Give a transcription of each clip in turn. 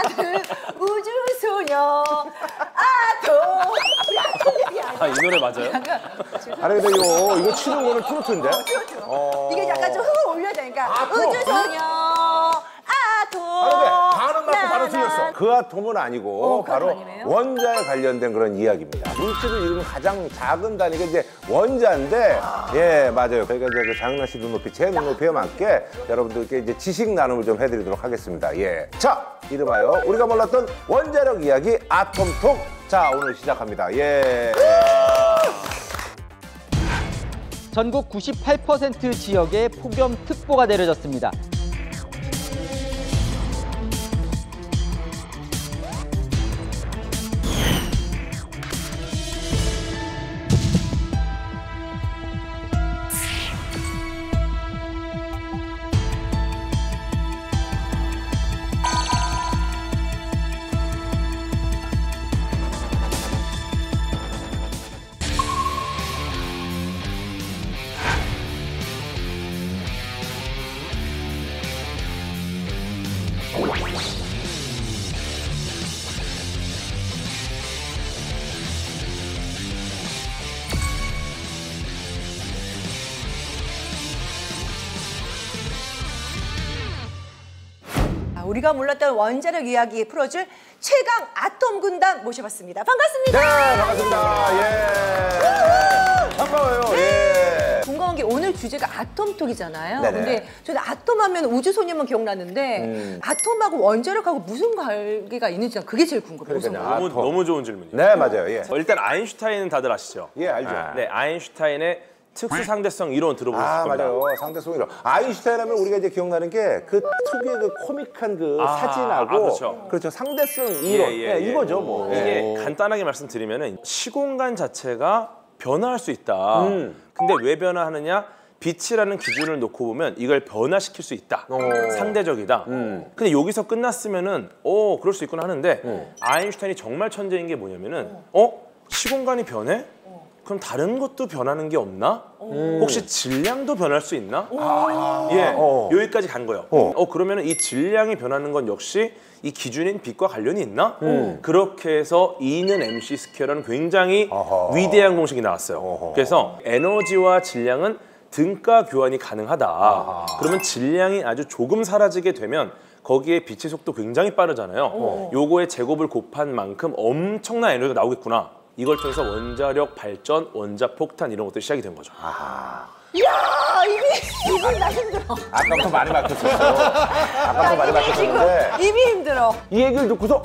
같은 우주소녀 아톰. 우리 아톰 얘기 아니야? 아, 이 노래 맞아요? 아니 근데 이거 치는 거는 트로트인데? 이게 약간 좀 흥을 올려야 되니까 우주소녀 아톰. 반은 맞고 반은 틀렸어. 그 아톰은 아니고 그 바로 아톰 아니네요? 원자에 관련된 그런 이야기입니다. 물질을 이루는 가장 작은 단위가 이제 원자인데, 예 맞아요. 저희가 이제 그 장나 씨 눈높이, 제 눈높이에 맞게 여러분들께 이제 지식 나눔을 좀 해드리도록 하겠습니다. 예, 자 이름하여 우리가 몰랐던 원자력 이야기 아톰톡. 자 오늘 시작합니다. 예. 전국 98% 지역에 폭염특보가 내려졌습니다. 우리가 몰랐던 원자력 이야기 풀어줄 최강 아톰 군단 모셔봤습니다. 반갑습니다. 네, 반갑습니다. 예. 반가워요. 예. 궁금한 게 오늘 주제가 아톰톡이잖아요. 네네. 근데 저는 아톰하면 우주소녀만 기억나는데 아톰하고 원자력하고 무슨 관계가 있는지 그게 제일 궁금해요. 그러니까요. 우선. 너무 좋은 질문이에요. 네, 맞아요. 예. 일단 아인슈타인은 다들 아시죠? 예, 알죠. 네, 아인슈타인의 특수 상대성 이론 들어보셨을 겁니다. 맞아요. 상대성 이론. 아인슈타인 하면 우리가 이제 기억나는 게 그 특유의 그 코믹한 그 사진하고 그렇죠. 상대성 이론. 이거죠, 뭐. 이게 간단하게 말씀드리면은 시공간 자체가 변화할 수 있다. 근데 왜 변화하느냐? 빛이라는 기준을 놓고 보면 이걸 변화시킬 수 있다. 상대적이다. 근데 여기서 끝났으면은 그럴 수 있구나 하는데 아인슈타인이 정말 천재인 게 뭐냐면은 시공간이 변해? 그럼 다른 것도 변하는 게 없나? 혹시 질량도 변할 수 있나? 예, 여기까지 간 거예요. 그러면 이 질량이 변하는 건 역시 이 기준인 빛과 관련이 있나? 그렇게 해서 E는 MC 스퀘어라는 굉장히 위대한 공식이 나왔어요. 그래서 에너지와 질량은 등가 교환이 가능하다. 그러면 질량이 아주 조금 사라지게 되면 거기에 빛의 속도 굉장히 빠르잖아요. 요거의 제곱을 곱한 만큼 엄청난 에너지가 나오겠구나. 이걸 통해서 원자력 발전, 원자폭탄 이런 것들이 시작이 된 거죠. 이야, 입이 나 힘들어. 아까부터 많이 막혔었어. 아까부터 많이 막혔었는데 입이 힘들어. 이 얘기를 듣고서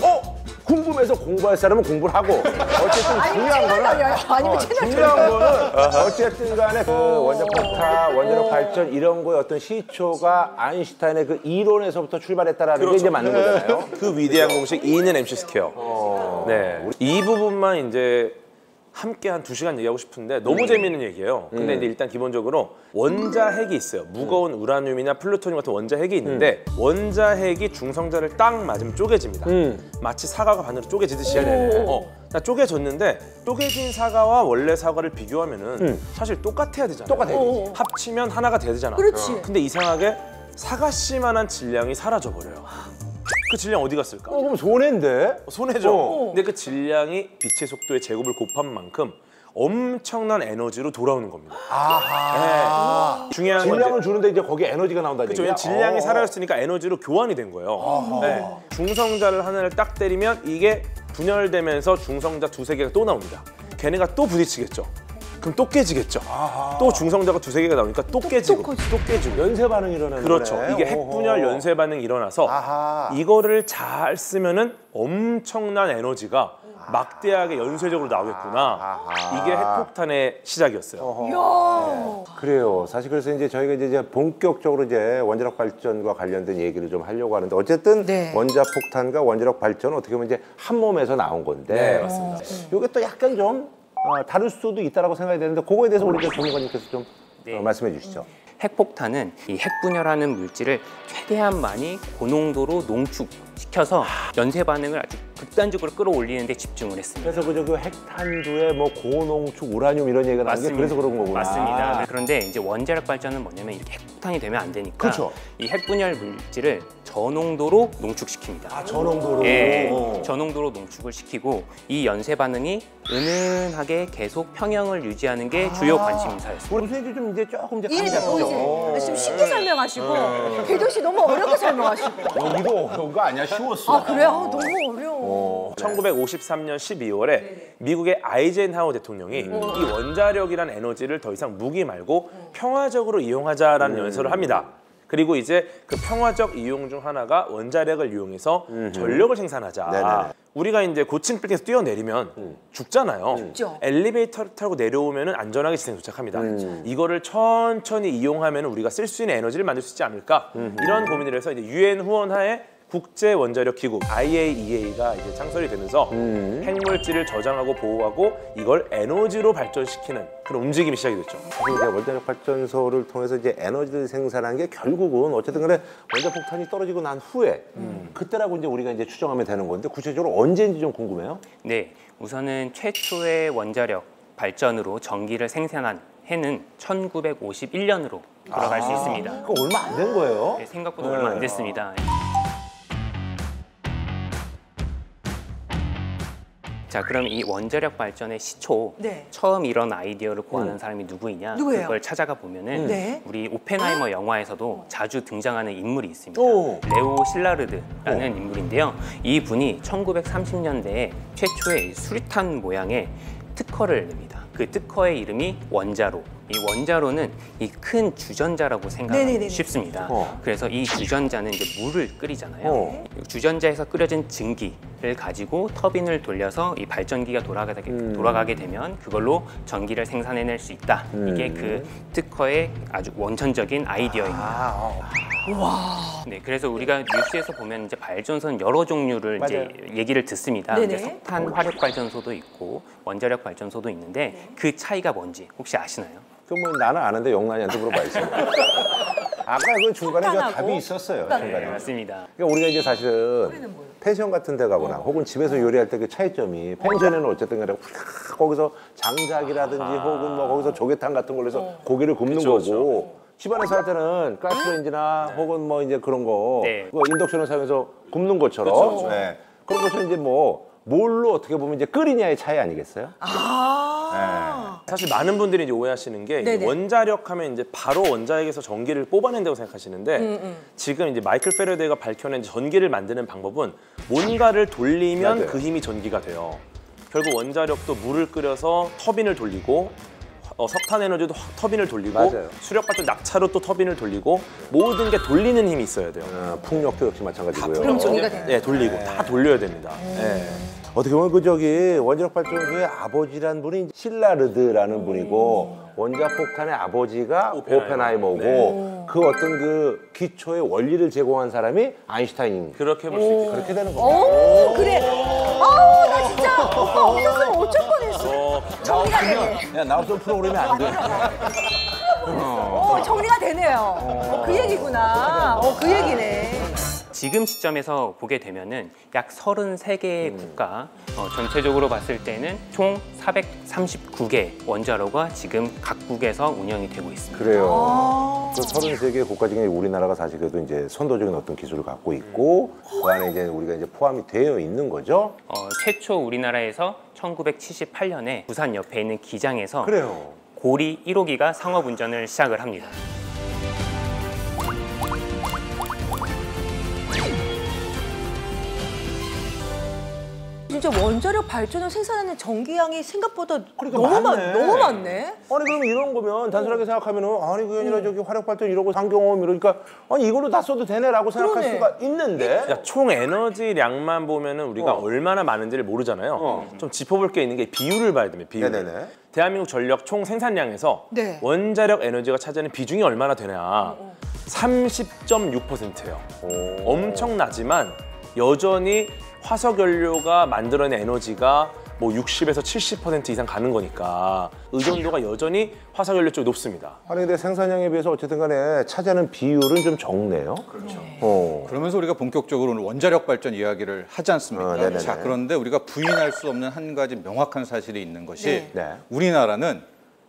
궁금해서 공부할 사람은 공부를 하고 어쨌든 중요한 거는 중요한 거는 어쨌든 간에 그 원자폭탄, 원자력 발전 이런 거의 어떤 시초가 아인슈타인의 그 이론에서부터 출발했다라는 게 이제 맞는 거잖아요. 그 위대한 공식 E는 MC 스퀘어. 네, 이 부분만 이제 함께 한 2시간 얘기하고 싶은데 너무 재미있는 얘기예요. 근데 이제 일단 기본적으로 원자핵이 있어요. 무거운 우라늄이나 플루토늄 같은 원자핵이 있는데 원자핵이 중성자를 딱 맞으면 쪼개집니다. 마치 사과가 반으로 쪼개지듯이. 쪼개졌는데 쪼개진 사과와 원래 사과를 비교하면은 사실 똑같아야 되잖아요. 똑같아요. 합치면 하나가 돼야 되잖아. 그렇지. 근데 이상하게 사과씨만한 질량이 사라져 버려요. 그 질량 어디 갔을까? 그럼 손해인데? 손해죠. 근데 그 질량이 빛의 속도의 제곱을 곱한 만큼 엄청난 에너지로 돌아오는 겁니다. 네. 중요한 건 질량을 주는데 이제 거기에 에너지가 나온다는 그렇죠. 얘기야? 질량이 사라졌으니까 에너지로 교환이 된 거예요. 네. 중성자를 하나를 딱 때리면 이게 분열되면서 중성자 2~3개가 또 나옵니다. 걔네가 또 부딪히겠죠. 그럼 또 깨지겠죠. 또 중성자가 2~3개가 나오니까 또 깨지고 또 깨지고. 연쇄 반응이 일어나는 그렇죠. 거네. 이게 핵분열 연쇄 반응이 일어나서 이거를 잘 쓰면은 엄청난 에너지가 막대하게 연쇄적으로 나오겠구나. 이게 핵폭탄의 시작이었어요. 이야. 그래요. 사실 그래서 이제 저희가 이제 본격적으로 이제 원자력 발전과 관련된 얘기를 좀 하려고 하는데 어쨌든 원자폭탄과 원자력 발전은 어떻게 보면 이제 한 몸에서 나온 건데. 네, 맞습니다. 이게 또 약간 좀 다를 수도 있다라고 생각이 되는데 그거에 대해서 우리 전문가님께서 좀 말씀해 주시죠. 핵폭탄은 이 핵분열하는 물질을 최대한 많이 고농도로 농축시켜서 연쇄 반응을 아주 극단적으로 끌어올리는 데 집중을 했습니다. 그래서 그 핵탄두에 뭐 고농축 우라늄 이런 얘기가 나온 게 그래서 그런 거구나. 맞습니다. 그런데 이제 원자력 발전은 뭐냐면 이렇게 핵폭탄이 되면 안 되니까 그쵸. 이 핵분열 물질을 저농도로 농축시킵니다. 아, 저농도로. 예, 저농도로 농축을 시키고 이 연쇄 반응이 은은하게 계속 평형을 유지하는 게 주요 관심사였습니다. 우리 선생님 좀 이제 조금 이제 이해가 감이 잡히죠. 보이지? 지금 쉽게 설명하시고 궤도 씨 너무 어렵게 설명하시고. 여기도 어려운 거 아니야? 쉬웠어. 아 그래요? 아, 너무 어려워. 1953년 12월에 미국의 아이젠하워 대통령이 이 원자력이란 에너지를 더 이상 무기 말고 평화적으로 이용하자라는 연설을 합니다. 그리고 이제 그 평화적 이용 중 하나가 원자력을 이용해서 전력을 생산하자. 네네네. 우리가 이제 고층 빌딩에서 뛰어내리면 죽잖아요. 죽죠. 엘리베이터를 타고 내려오면 안전하게 지상 도착합니다. 이거를 천천히 이용하면 우리가 쓸 수 있는 에너지를 만들 수 있지 않을까? 이런 고민을 해서 이제 유엔 후원하에 국제 원자력 기구 IAEA가 이제 창설이 되면서 핵물질을 저장하고 보호하고 이걸 에너지로 발전시키는 그런 움직임이 시작이 됐죠. 사실 이제 원자력 발전소를 통해서 이제 에너지를 생산한 게 결국은 어쨌든 간에 원자폭탄이 떨어지고 난 후에 그때라고 이제 우리가 이제 추정하면 되는 건데 구체적으로 언제인지 좀 궁금해요. 네, 우선은 최초의 원자력 발전으로 전기를 생산한 해는 1951년으로 돌아갈 수 있습니다. 그거 얼마 안 된 거예요? 네, 생각보다 얼마 안 됐습니다. 자, 그럼 이 원자력 발전의 시초 네. 처음 이런 아이디어를 고안한 사람이 누구이냐? 누구예요? 그걸 찾아가 보면은 네. 우리 오펜하이머 영화에서도 자주 등장하는 인물이 있습니다. 오. 레오 실라르드라는 인물인데요. 이 분이 1930년대에 최초의 수리탄 모양의 특허를 냅니다. 그 특허의 이름이 원자로. 이 원자로는 이 큰 주전자라고 생각하기 네네네네. 쉽습니다. 어. 그래서 이 주전자는 이제 물을 끓이잖아요. 어. 주전자에서 끓여진 증기를 가지고 터빈을 돌려서 이 발전기가 돌아가게 되면 그걸로 전기를 생산해낼 수 있다. 이게 그 특허의 아주 원천적인 아이디어입니다. 네, 그래서 우리가 뉴스에서 보면 이제 발전소는 여러 종류를 이제 얘기를 듣습니다. 네네. 이제 석탄 화력 발전소도 있고 원자력 발전소도 있는데 그 차이가 뭔지 혹시 아시나요? 그럼 뭐 나는 아는데 영란이한테 물어봐야지. 아까 그 중간에 저 폭탄하고 답이 있었어요. 네, 중간에. 맞습니다. 그러니까 우리가 이제 사실은 펜션 같은 데 가거나 혹은 집에서 요리할 때 그 차이점이 펜션에는 어쨌든 간에 거기서 장작이라든지 혹은 뭐 거기서 조개탕 같은 걸로 해서 고기를 굽는 그쵸, 거고 집안에서 할 때는 가스레인지나 혹은 뭐 이제 그런 거 네. 뭐 인덕션을 사용해서 굽는 것처럼 네. 그런 것을 이제 뭐 뭘로 어떻게 보면 이제 끓이냐의 차이 아니겠어요? 사실 많은 분들이 이제 오해하시는 게 네네. 원자력 하면 이제 바로 원자핵에서 전기를 뽑아낸다고 생각하시는데 지금 이제 마이클 페러데이가 밝혀낸 전기를 만드는 방법은 뭔가를 돌리면 맞아요. 그 힘이 전기가 돼요. 결국 원자력도 물을 끓여서 터빈을 돌리고 석탄 에너지도 터빈을 돌리고 맞아요. 수력 발전 낙차로 또 터빈을 돌리고 모든 게 돌리는 힘이 있어야 돼요. 풍력도 역시 마찬가지고요. 그럼 전기가 되는 네, 돌리고 다 돌려야 됩니다. 네. 어떻게 보면 그 저기 원자력 발전소의 아버지란 분이 실라르드라는 분이고 원자폭탄의 아버지가 오펜하이머고 그 어떤 그 기초의 원리를 제공한 사람이 아인슈타인. 그렇게 볼 수 있겠죠. 그렇게 되는 거예요. 오 그래. 아우 나 진짜 오빠 없었으면 어쩔 뻔했어. 정리가 되네. 야, 나 없으면 프로그램이 안 돼. 정리가 되네요. 그 얘기구나. 그 얘기네. 지금 시점에서 보게 되면은 약 33개의 국가, 전체적으로 봤을 때는 총 439개 원자로가 지금 각국에서 운영이 되고 있습니다. 그래요. 그 33개 국가 중에 우리나라가 사실 그래도 이제 선도적인 어떤 기술을 갖고 있고 그 안에 이제 우리가 이제 포함이 되어 있는 거죠. 최초 우리나라에서 1978년에 부산 옆에 있는 기장에서 그래요. 고리 1호기가 상업 운전을 시작을 합니다. 진짜 원자력 발전을 생산하는 전기량이 생각보다 그러니까 너무 많네. 너무 많네. 아니 그럼 이런 거면 단순하게 생각하면은 아니 그게 아니라 저기 화력 발전 이러고 상경험 이러니까 아니 이걸로 다 써도 되네라고 생각할 그러네. 수가 있는데 그러니까 총 에너지량만 보면은 우리가 얼마나 많은지를 모르잖아요. 좀 짚어볼 게 있는 게 비율을 봐야 됩니다. 비율. 네네네. 대한민국 전력 총 생산량에서 네. 원자력 에너지가 차지하는 비중이 얼마나 되냐? 30.6%예요. 엄청나지만 여전히 화석연료가 만들어낸 에너지가 뭐 60에서 70% 이상 가는 거니까 의존도가 여전히 화석연료 쪽이 높습니다. 아니 근데 생산량에 비해서 어쨌든 간에 차지하는 비율은 좀 적네요. 그렇죠. 어. 그러면서 우리가 본격적으로 오늘 원자력 발전 이야기를 하지 않습니까? 네네네. 자, 그런데 우리가 부인할 수 없는 한 가지 명확한 사실이 있는 것이 네. 우리나라는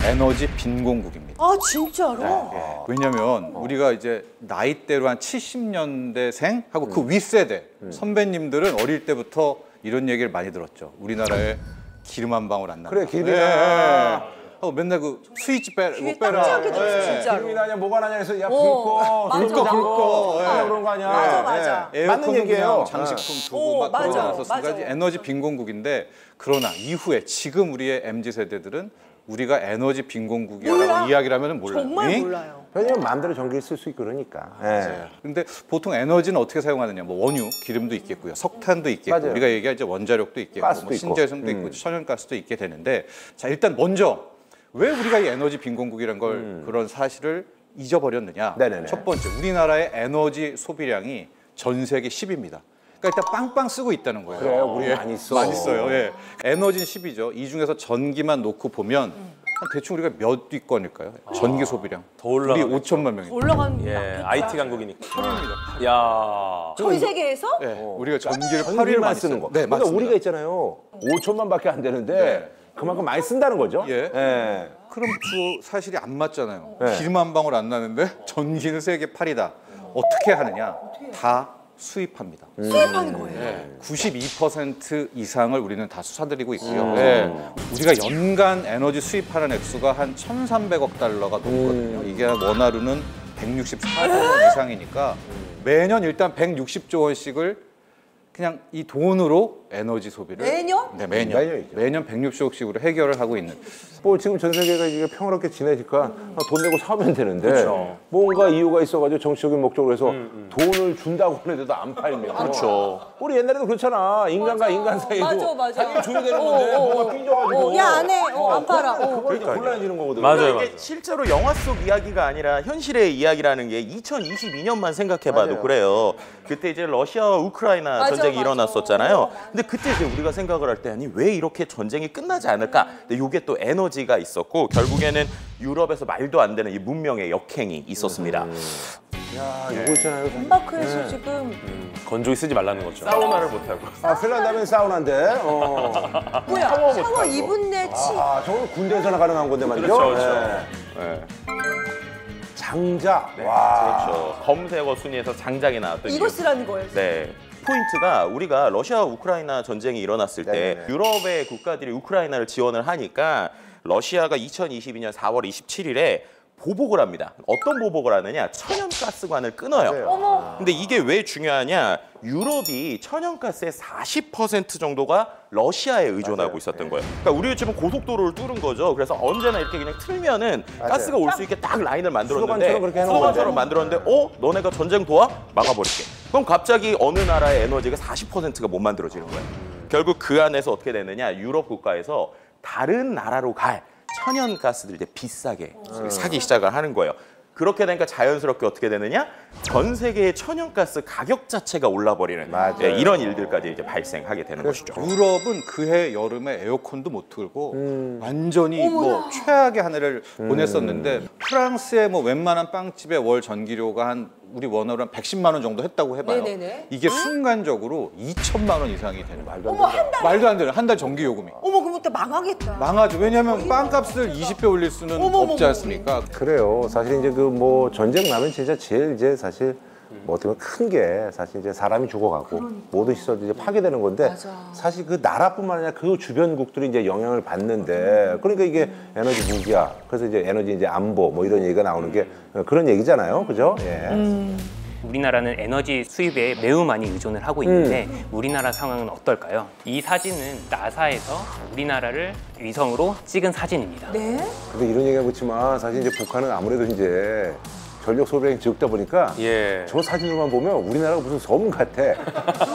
에너지 빈곤국입니다. 아 진짜로? 왜냐면 우리가 이제 나이대로 한 70년대생하고 그 윗세대 선배님들은 어릴 때부터 이런 얘기를 많이 들었죠. 우리나라에 기름 한 방울 안 난다. 그래 기름이나 하고 맨날 그 스위치 귀에 빼라. 깜짝이야 들었어 진짜로. 기름이 나냐 뭐가 나냐 해서 야 어, 불꺼 맞아. 불꺼. 그런 거 아니야. 맞아, 맞아. 맞는 얘기예요. 장식품 두고 어, 막 그러지 맞아, 않았었습니까? 맞아. 에너지 빈곤국인데 그러나 이후에 지금 우리의 MZ 세대들은 우리가 에너지 빈곤국이라고 몰라. 이야기를 하면 몰라요. 정말 응? 몰라요. 왜냐면 마음대로 전기를 쓸 수 있고 그러니까. 예. 근데 보통 에너지는 어떻게 사용하느냐? 뭐 원유, 기름도 있겠고요, 석탄도 있겠고, 맞아요. 우리가 얘기할 이제 원자력도 있겠고, 가스도 뭐 있고. 신재생도 있고, 천연가스도 있게 되는데, 자 일단 먼저 왜 우리가 이 에너지 빈곤국이란 걸 그런 사실을 잊어버렸느냐? 네네네. 첫 번째, 우리나라의 에너지 소비량이 전 세계 10위입니다. 그러니까 일단 빵빵 쓰고 있다는 거예요. 그래 우리 많이 써. 많이 써요. 예. 에너지는 10이죠. 이 중에서 전기만 놓고 보면 한 대충 우리가 몇 위권일까요? 전기 소비량. 더 올라가겠죠. 우리 5천만 명입니다. 올라간 예, IT 강국이니까. 야. 전 세계에서? 예, 우리가 전기를 8위를 전기를 많이 많이 쓰는 거. 네, 그러니까 맞습니다. 우리가 있잖아요. 5천만밖에 안 되는데 네. 그만큼 많이 쓴다는 거죠. 예. 예. 그럼 주 사실이 안 맞잖아요. 네. 기름 한 방울 안 나는데 전기는 세계 8위다. 어떻게 하느냐? 다 수입합니다. 수입하는 거예요. 네. 92% 이상을 우리는 다 수사드리고 있고요. 네. 우리가 연간 에너지 수입하는 액수가 한 1,300억 달러가 넘거든요. 이게 원화로는 164조 원 이상이니까 매년 일단 160조 원씩을 그냥 이 돈으로 에너지 소비를 매년? 네, 매년. 매년이죠. 매년 160억씩으로 해결을 하고 있는. 뭐 지금 전 세계가 이게 평화롭게 지내니까 돈 내고 사면 되는데 그렇죠. 뭔가 이유가 있어가지고 정치적인 목적으로 해서 돈을 준다고 하는데도 안 팔면 그렇죠. 우리 옛날에도 그렇잖아. 인간과 인간 사이도 맞아, 맞아. 사이를 줘야 되는 건데 뭐가 삐져가지고 야 안 해. 안 팔아. 그걸 이제 곤란해지는 거거든. 맞아요, 이게 맞아요. 실제로 영화 속 이야기가 아니라 현실의 이야기라는 게 2022년만 생각해봐도 맞아요. 그래요. 그때 이제 러시아와 우크라이나 맞아, 전쟁이 맞아. 일어났었잖아요. 근데 그때 이제 우리가 생각을 할 때 아니 왜 이렇게 전쟁이 끝나지 않을까? 근데 이게 또 에너지가 있었고 결국에는 유럽에서 말도 안 되는 이 문명의 역행이 있었습니다. 야 이거 있잖아요. 덴마크에서 지금 건조기 쓰지 말라는 거죠. 사우나를 못 하고. 아 핀란드면 사우나인데. 뭐야? 샤워 2분 내 치. 아 저건 군대에서나 가능한 건데 말이죠. 그렇죠, 그렇죠. 네. 장자. 와. 그렇죠. 검색어 순위에서 장작이 나왔던 이거 이유. 쓰라는 거예요. 네. 포인트가 우리가 러시아와 우크라이나 전쟁이 일어났을 때 네네네. 유럽의 국가들이 우크라이나를 지원을 하니까 러시아가 2022년 4월 27일에 보복을 합니다. 어떤 보복을 하느냐? 천연가스관을 끊어요. 맞아요. 어머. 근데 이게 왜 중요하냐? 유럽이 천연가스의 40% 정도가 러시아에 의존하고 있었던 거예요. 그러니까 우리 지금 고속도로를 뚫은 거죠. 그래서 언제나 이렇게 그냥 틀면은 맞아요. 가스가 올 수 있게 딱 라인을 만들었는데 수도관처럼 그렇게 해놓은 수도관처럼 건데. 만들었는데 너네가 전쟁 도와? 막아버릴게. 그럼 갑자기 어느 나라의 에너지가 40%가 못 만들어지는 거예요. 결국 그 안에서 어떻게 되느냐? 유럽 국가에서 다른 나라로 갈 천연가스들 이제 비싸게 사기 시작을 하는 거예요. 그렇게 되니까 자연스럽게 어떻게 되느냐? 전 세계의 천연가스 가격 자체가 올라버리는 맞아요. 이런 일들까지 이제 발생하게 되는 것이죠. 유럽은 그해 여름에 에어컨도 못 틀고 완전히 뭐 최악의 한 해를 보냈었는데 프랑스의 뭐 웬만한 빵집의 월 전기료가 한 우리 원화로 한 110만 원 정도 했다고 해봐요. 네네네. 이게 순간적으로 2천만 원 이상이 되는 말도 안 어머, 되는 한 달. 말도 안 되는 한 달 전기 요금이 어머 그럼 또 망하겠다. 망하죠. 왜냐하면 빵값을 20배 올릴 수는 어머머머. 없지 않습니까? 그래요. 사실 이제 그 뭐 전쟁 나면 진짜 제일 이제 사실 뭐 어떻게 보면 큰 게 사실 이제 사람이 죽어가고 모든 시설들이 이제 파괴되는 건데 맞아. 사실 그 나라뿐만 아니라 그 주변국들이 이제 영향을 받는데 그러니까 이게 에너지 무기야. 그래서 이제 에너지 이제 안보 뭐 이런 얘기가 나오는 게 그런 얘기잖아요. 그죠? 예. 우리나라는 에너지 수입에 매우 많이 의존을 하고 있는데 우리나라 상황은 어떨까요? 이 사진은 나사에서 우리나라를 위성으로 찍은 사진입니다. 네? 근데 이런 얘기가 그렇지만 사실 이제 북한은 아무래도 이제 전력 소비량이 적다 보니까 예. 저 사진으로만 보면 우리나라가 무슨 섬 같아.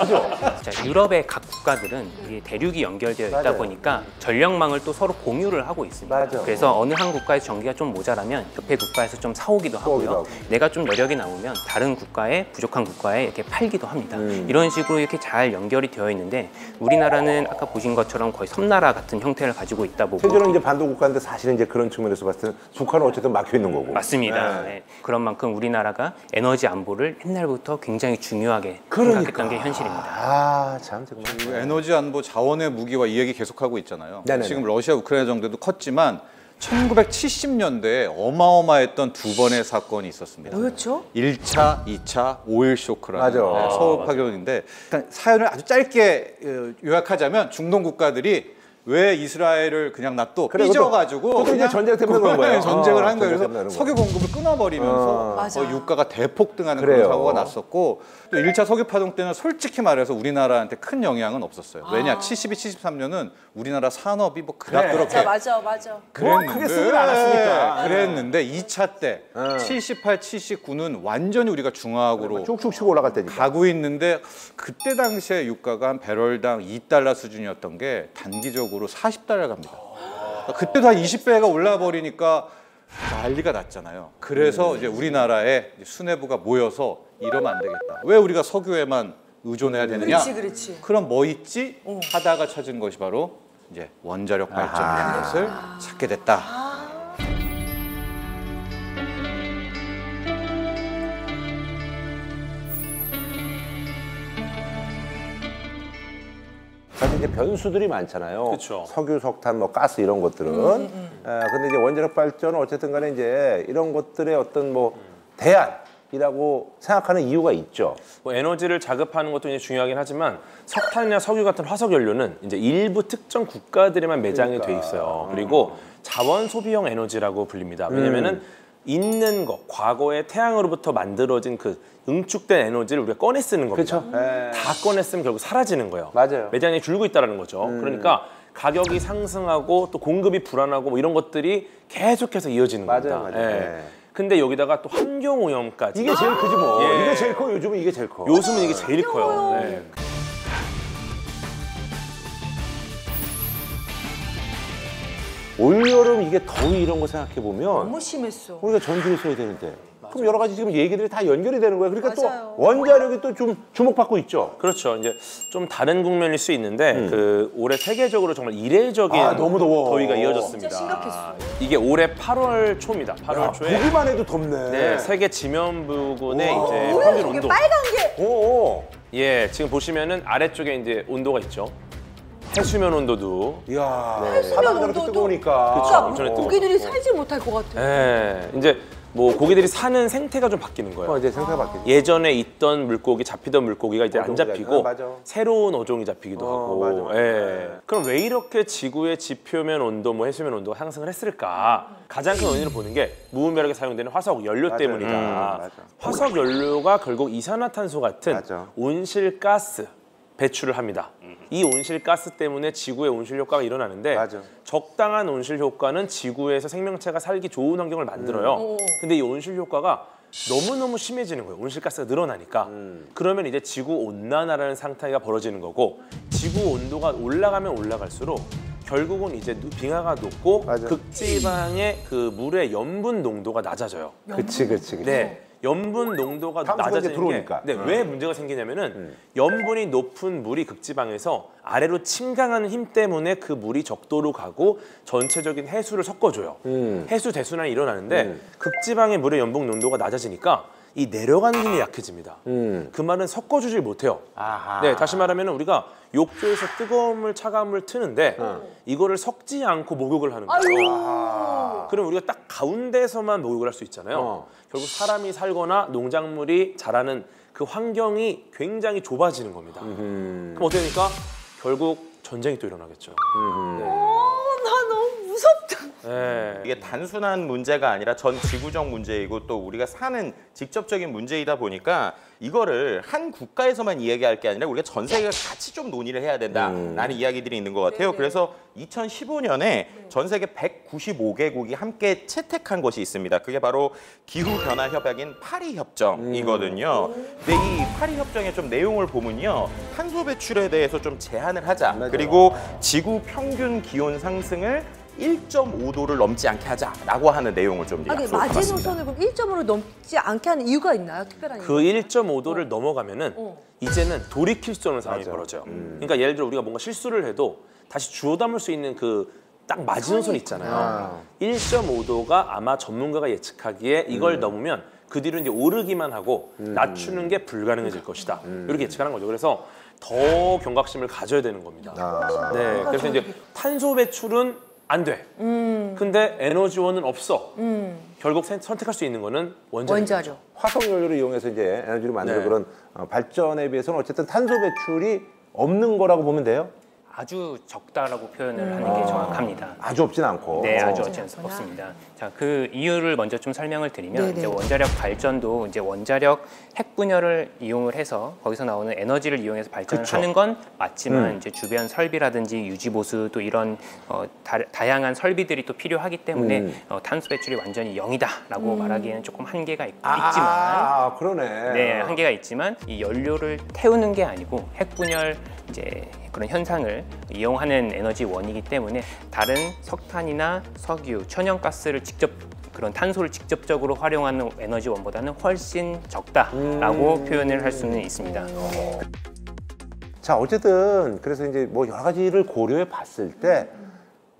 그죠? 자, 유럽의 각 국가들은 이게 대륙이 연결되어 있다 맞아요. 보니까 전력망을 또 서로 공유를 하고 있습니다. 맞아. 그래서 어느 한 국가에서 전기가 좀 모자라면 옆에 국가에서 좀 사오기도 사오기도 하고요. 하고. 내가 좀 여력이 남으면 다른 국가에 부족한 국가에 이렇게 팔기도 합니다. 이런 식으로 이렇게 잘 연결이 되어 있는데 우리나라는 아까 보신 것처럼 거의 섬나라 같은 형태를 가지고 있다 보고 세계는 이제 반도 국가인데 사실은 이제 그런 측면에서 봤을 때는 북한은 어쨌든 막혀 있는 거고. 맞습니다. 네. 네. 그런 만큼 우리나라가 에너지 안보를 옛날부터 굉장히 중요하게 그러니까. 생각했던 게 현실입니다. 아, 참 정말. 그 에너지 안보 자원의 무기화 이 얘기 계속하고 있잖아요. 네네네. 지금 러시아 우크라이나 정도도 컸지만 1970년대에 어마어마했던 두 번의 사건이 있었습니다. 뭐였죠? 1차, 2차 오일 쇼크라는 맞아. 서울 파견인데 일단 사연을 아주 짧게 요약하자면 중동 국가들이 왜 이스라엘을 그냥 놔둬 그래, 삐져가지고 그것도 이제 그냥 전쟁 때문에 그런 거예요. 전쟁을 한 거예요. 전쟁 때문에 그래서 그런 석유 공급을 끊어버리면서 맞아. 유가가 대폭등하는 그래요. 그런 사고가 났었고 또 1차 석유 파동 때는 솔직히 말해서 우리나라한테 큰 영향은 없었어요. 왜냐? 72, 73년은 우리나라 산업이 뭐 그닥 그렇게 맞아. 그랬는데, 크게 쓰진 않았으니까. 그랬는데 2차 때 78, 79는 완전히 우리가 중화학으로 쭉쭉 치고 올라갈 때니까. 가고 있는데 그때 당시에 유가가 한 배럴당 2달러 수준이었던 게 단기적으로 40달러 갑니다. 그때도 한 20배가 올라 버리니까 난리가 났잖아요. 그래서 이제 우리나라에 수뇌부가 모여서 이러면 안 되겠다. 왜 우리가 석유에만 의존해야 되느냐? 그렇지. 그럼 뭐 있지? 하다가 찾은 것이 바로 이제 원자력 발전이라는 것을 찾게 됐다. 사실 이제 변수들이 많잖아요. 그쵸. 석유, 석탄, 뭐 가스 이런 것들은. 근데 이제 원자력 발전은 어쨌든 간에 이제 이런 것들의 어떤 뭐 대안이라고 생각하는 이유가 있죠. 뭐 에너지를 자급하는 것도 이제 중요하긴 하지만 석탄이나 석유 같은 화석 연료는 이제 일부 특정 국가들에만 매장이 돼 있어요. 그리고 자원 소비형 에너지라고 불립니다. 왜냐면은 있는 거, 과거에 태양으로부터 만들어진 그 응축된 에너지를 우리가 꺼내 쓰는 겁니다. 그렇죠. 네. 다 꺼내 쓰면 결국 사라지는 거예요. 맞아요. 매장이 줄고 있다는 거죠. 그러니까 가격이 상승하고 또 공급이 불안하고 뭐 이런 것들이 계속해서 이어지는 겁니다. 맞아요. 예. 네. 근데 여기다가 또 환경 오염까지. 이게 제일 크지 뭐. 예. 이게 제일 커. 요즘은 이게 제일 커. 요즘은 이게 제일 커요. 예. 올여름 이게 더위 이런 거 생각해 보면 너무 심했어. 우리가 전기를 써야 되는데. 그럼 여러 가지 지금 얘기들이 다 연결이 되는 거예요. 그러니까 맞아요. 또 원자력이 또 좀 주목받고 있죠. 그렇죠. 이제 좀 다른 국면일 수 있는데 그 올해 세계적으로 정말 이례적인 너무 더워. 더위가 이어졌습니다. 진짜 심각했어. 이게 올해 8월 초입니다. 8월 초에 보기만 해도 덥네. 네, 세계 지면부근의 이제 뭐야 평균 저게 온도. 빨간 게. 오. 예, 지금 보시면은 아래쪽에 이제 온도가 있죠. 해수면 온도도. 이야. 해수면 바다가 저렇게 온도도. 뜨거우니까. 그쵸, 그러니까 엄청 뜨거워. 고기들이 살지 못할 것 같아. 예, 이제 뭐 고기들이 사는 생태가 좀 바뀌는 거예요. 이제 생각 바뀌지. 예전에 있던 물고기, 잡히던 물고기가 이제 안 어종이 잡히고 맞아. 새로운 어종이 잡히기도 하고. 맞아. 예. 그럼 왜 이렇게 지구의 지표면 온도, 뭐 해수면 온도가 상승을 했을까? 가장 큰 원인을 보는 게 무분별하게 사용되는 화석 연료 때문이다. 맞아. 화석 연료가 결국 이산화탄소 같은 맞아. 온실가스 배출을 합니다. 이 온실가스 때문에 지구의 온실 효과가 일어나는데 맞아. 적당한 온실 효과는 지구에서 생명체가 살기 좋은 환경을 만들어요. 근데 이 온실 효과가 너무너무 심해지는 거예요. 온실가스가 늘어나니까. 그러면 이제 지구 온난화라는 상태가 벌어지는 거고 지구 온도가 올라가면 올라갈수록 결국은 이제 빙하가 녹고 맞아. 극지방의 그 물의 염분 농도가 낮아져요. 그치. 네. 염분 농도가 탄소가 이제 낮아지는 들어오니까. 게 왜 문제가 생기냐면은 염분이 높은 물이 극지방에서 아래로 침강하는 힘 때문에 그 물이 적도로 가고 전체적인 해수를 섞어줘요. 해수 대순환이 일어나는데 극지방의 물의 염분 농도가 낮아지니까 이 내려가는 힘이 약해집니다. 그 말은 섞어주질 못해요. 아하. 네, 다시 말하면 우리가 욕조에서 뜨거운 물, 차가운 물 트는데 이거를 섞지 않고 목욕을 하는 거예요. 그럼 우리가 딱 가운데서만 목욕을 할 수 있잖아요. 결국 사람이 살거나 농작물이 자라는 그 환경이 굉장히 좁아지는 겁니다. 그럼 어떻게 되니까 결국 전쟁이 또 일어나겠죠. 나 너무 무섭다. 예. 이게 단순한 문제가 아니라 전 지구적 문제이고 또 우리가 사는 직접적인 문제이다 보니까 이거를 한 국가에서만 이야기할 게 아니라 우리가 전 세계가 같이 좀 논의를 해야 된다라는 이야기들이 있는 것 같아요. 그래서 2015년에 전 세계 195개국이 함께 채택한 것이 있습니다. 그게 바로 기후변화 협약인 파리 협정이거든요. 근데 이 파리 협정의 좀 내용을 보면요, 탄소 배출에 대해서 좀 제한을 하자. 그리고 지구 평균 기온 상승을 1.5도를 넘지 않게 하자라고 하는 내용을 좀 아니, 약속을 받았습니다. 마지노선을 그럼 1.5로 넘지 않게 하는 이유가 있나요? 특별한 그 이유? 1.5도를 넘어가면은 이제는 돌이킬 수 없는 상황이 벌어져요. 그러니까 예를 들어 우리가 뭔가 실수를 해도 다시 주워 담을 수 있는 그 딱 마지노선 있잖아요. 1.5도가 아마 전문가가 예측하기에 이걸 넘으면 그 뒤로 이제 오르기만 하고 낮추는 게 불가능해질 것이다. 이렇게 예측하는 거죠. 그래서 더 경각심을 가져야 되는 겁니다. 네, 그래서 이제 탄소 배출은 안 돼. 근데 에너지원은 없어. 결국 선택할 수 있는 거는 원자력. 화석 연료를 이용해서 이제 에너지를 만드는 네. 그런 발전에 비해서는 어쨌든 탄소 배출이 없는 거라고 보면 돼요. 아주 적다라고 표현을 하는 게 정확합니다. 아주 없진 않고. 네, 아주 없습니다. 자, 그 이유를 먼저 좀 설명을 드리면 네네. 이제 원자력 발전도 이제 원자력 핵 분열을 이용을 해서 거기서 나오는 에너지를 이용해서 발전을 하는 건 맞지만 이제 주변 설비라든지 유지 보수 또 이런 다양한 설비들이 또 필요하기 때문에 탄소 배출이 완전히 0이다라고 말하기에는 조금 한계가 있지만 그러네. 네, 한계가 있지만 이 연료를 태우는 게 아니고 핵 분열 이제 그런 현상을 이용하는 에너지원이기 때문에 다른 석탄이나 석유, 천연가스를 직접 그런 탄소를 직접적으로 활용하는 에너지원보다는 훨씬 적다라고 표현을 할 수는 있습니다. 자, 어쨌든 그래서 이제 뭐 여러 가지를 고려해 봤을 때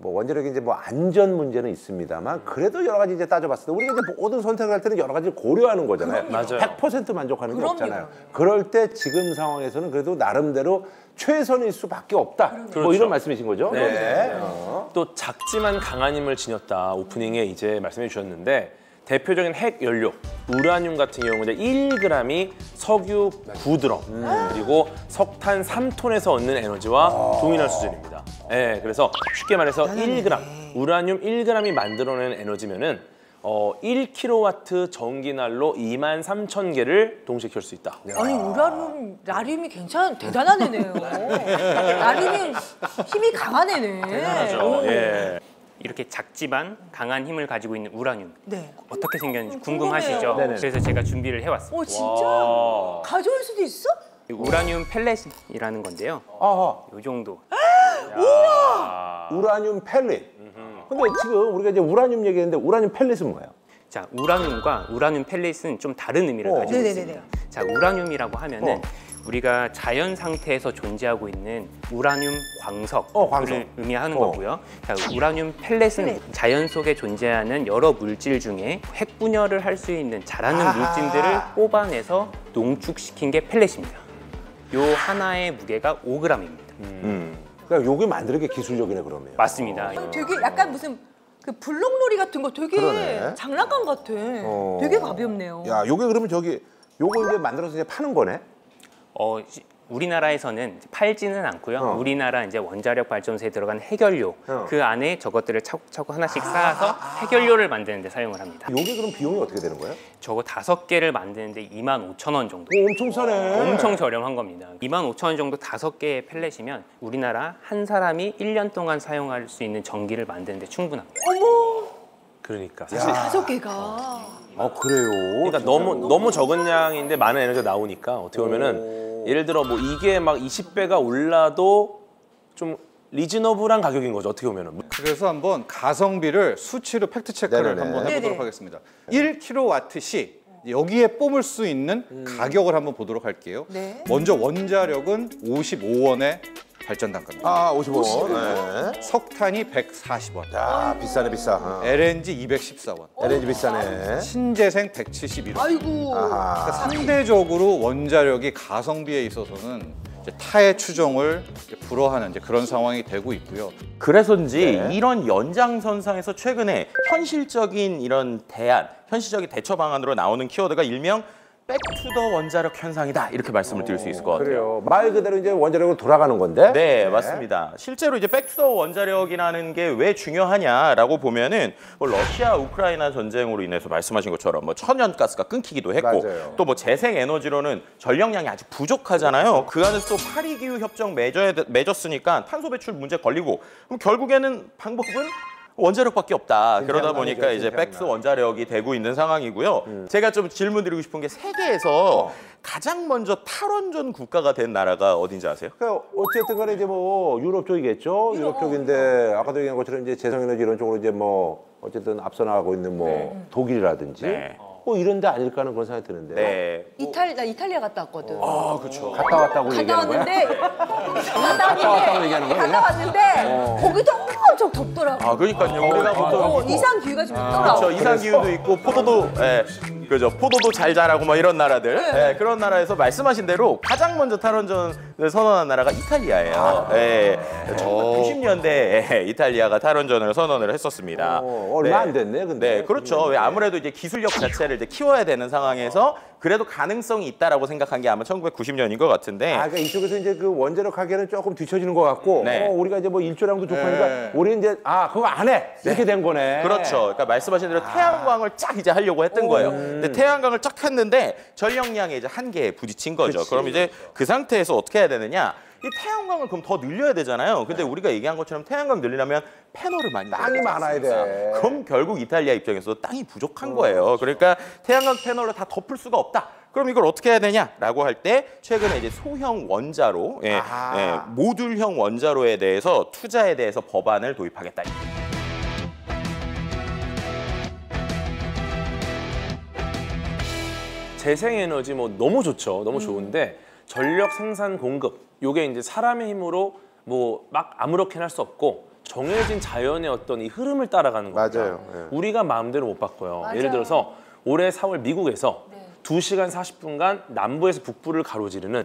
뭐 원자력이 이제 뭐 안전 문제는 있습니다만 그래도 여러 가지 이제 따져봤을 때 우리가 이제 모든 선택을 할 때는 여러 가지를 고려하는 거잖아요. 맞아요. 100% 만족하는 게 그럼요. 없잖아요. 그럴 때 지금 상황에서는 그래도 나름대로 최선일 수밖에 없다. 뭐 그렇죠. 이런 말씀이신 거죠? 네. 또 작지만 강한 힘을 지녔다. 오프닝에 이제 말씀해 주셨는데 대표적인 핵 연료 우라늄 같은 경우는 1g이 석유 9드럼 그리고 석탄 3톤에서 얻는 에너지와 동일한 수준입니다. 네, 그래서 쉽게 말해서 1g 우라늄 1g이 만들어낸 에너지면은 1kW 전기난로 23,000개를 동시에 켤 수 있다. 아니 라륨이 대단한 애네요. 라륨이 힘이 강한 애네. 대단하죠. 예. 이렇게 작지만 강한 힘을 가지고 있는 우라늄 네. 어떻게 생겼는지 궁금하시죠? 네네. 그래서 제가 준비를 해왔습니다. 진짜? 와. 가져올 수도 있어? 우라늄 펠렛이라는 건데요. 아하. 이 정도. 우라늄 펠릿. 근데 지금 우리가 이제 우라늄 얘기했는데 우라늄 펠릿은 뭐예요? 자, 우라늄과 우라늄 펠릿은 좀 다른 의미를 가지고 네네네네. 있습니다. 자, 우라늄이라고 하면은 우리가 자연 상태에서 존재하고 있는 우라늄 광석을 광석. 의미하는 거고요. 자, 우라늄 펠렛은 자연 속에 존재하는 여러 물질 중에 핵 분열을 할 수 있는 잘하는 물질들을 뽑아내서 농축시킨 게 펠렛입니다. 요 하나의 무게가 5g입니다. 그러니까 요게 만드는 게 기술력이네 그러면. 맞습니다. 되게 약간 무슨 그 블록놀이 같은 거 되게 그러네. 장난감 같아. 되게 가볍네요. 야, 요게 그러면 요거 이제 만들어서 이제 파는 거네? 우리나라에서는 팔지는 않고요. 우리나라 이제 원자력 발전소에 들어간 해결료 그 안에 저것들을 차곡차곡 하나씩 쌓아서 해결료를 만드는 데 사용을 합니다. 요게 그럼 비용이 어떻게 되는 거예요? 저거 5개를 만드는데 25,000원 정도. 오, 엄청 싸네. 엄청 저렴한 겁니다. 25,000원 정도 5개의 펠렛이면 우리나라 한 사람이 1년 동안 사용할 수 있는 전기를 만드는데 충분합니다. 그러니까. 5개가. 그래요. 그러니까 너무 적은 양인데 많은 에너지가 나오니까 어떻게 보면은 예를 들어 뭐 이게 막 20배가 올라도 좀 리즈너블한 가격인 거죠. 어떻게 보면은. 그래서 한번 가성비를 수치로 팩트 체크를 네네네. 한번 해보도록 네네. 하겠습니다. 1kW시 여기에 뽐을 수 있는 가격을 한번 보도록 할게요. 네. 먼저 원자력은 55원의 발전 단가입니다. 아, 55원. 네. 석탄이 140원, 야, 비싸네, 비싸. LNG 214원, LNG 비싸네. 신재생 171원. 아이고. 아하. 그러니까 상대적으로 원자력이 가성비에 있어서는 이제 타의 추종을 이제 불허하는 이제 그런 상황이 되고 있고요. 그래서인지 이런 연장선상에서 최근에 현실적인 이런 현실적인 대처 방안으로 나오는 키워드가 일명 백투더 원자력 현상이다 이렇게 말씀을 드릴 수 있을 것 같아요. 그래요. 말 그대로 이제 원자력으로 돌아가는 건데. 네, 맞습니다. 실제로 이제 백투더 원자력이라는 게 왜 중요하냐라고 보면은 뭐 러시아 우크라이나 전쟁으로 인해서 말씀하신 것처럼 뭐 천연가스가 끊기기도 했고 맞아요. 또 뭐 재생 에너지로는 전력량이 아직 부족하잖아요. 그 안에서 또 파리 기후 협정 맺었으니까 탄소 배출 문제 걸리고 그럼 결국에는 방법은 원자력밖에 없다. 그러다 보니까 이제 백투더 원자력이 되고 있는 상황이고요. 제가 좀 질문드리고 싶은 게 세계에서 가장 먼저 탈원전 국가가 된 나라가 어딘지 아세요? 그러니까 어쨌든 간에 이제 뭐 유럽 쪽이겠죠. 유럽 쪽인데 아까도 얘기한 것처럼 이제 재생에너지 이런 쪽으로 이제 뭐 어쨌든 앞서 나가고 있는 뭐 독일이라든지 네. 뭐 이런 데 아닐까 하는 그런 생각이 드는데. 네. 나 이탈리아 갔다 왔거든. 아, 그렇죠. 갔다 왔다고 갔다 얘기하는 거야? 왔는데 왔다고 얘기하는 거야, 갔다 왔는데 거기도 엄청 덥더라고. 아, 그러니까요. 우리가 보통 이상 기후가 좀 있더라고. 그렇죠. 이상 기후도 있고 포도도 그죠. 포도도 잘 자라고 뭐 이런 나라들. 예, 그런 나라에서 말씀하신 대로 가장 먼저 탈원전을 선언한 나라가 이탈리아예요. 예. 1990년대에 이탈리아가 탈원전을 선언을 했었습니다. 얼마 안 됐네, 근데. 네, 그렇죠. 왜 아무래도 이제 기술력 자체를 이제 키워야 되는 상황에서 그래도 가능성이 있다라고 생각한 게 아마 1990년인 것 같은데. 아, 그러니까 이쪽에서 이제 그 원자력 하기에는 조금 뒤처지는 것 같고, 네. 우리가 이제 뭐 일조량도 좋고 하니까 우리는 이제 그거 안 해 이렇게 된 거네. 그렇죠. 그러니까 말씀하신 대로 태양광을 쫙 이제 하려고 했던 거예요. 근데 태양광을 쫙 했는데 전력량에 이제 한계에 부딪힌 거죠. 그럼 이제 그 상태에서 어떻게 해야 되느냐? 이 태양광을 그럼 더 늘려야 되잖아요. 근데 우리가 얘기한 것처럼 태양광 늘리려면 패널을 많이 땅이 많아야 돼. 그럼 결국 이탈리아 입장에서 땅이 부족한 거예요. 그러니까 태양광 패널로 다 덮을 수가 없다. 그럼 이걸 어떻게 해야 되냐라고 할 때 최근에 이제 소형 원자로, 모듈형 원자로에 대해서 투자에 대해서 법안을 도입하겠다. 재생에너지 뭐 너무 좋죠. 너무 좋은데 전력 생산 공급 요게 이제 사람의 힘으로 뭐 막 아무렇게나 할 수 없고 정해진 자연의 어떤 이 흐름을 따라가는 겁니다. 맞아요. 예. 우리가 마음대로 못 바꿔요. 맞아요. 예를 들어서 올해 4월 미국에서 2시간 40분간 남부에서 북부를 가로지르는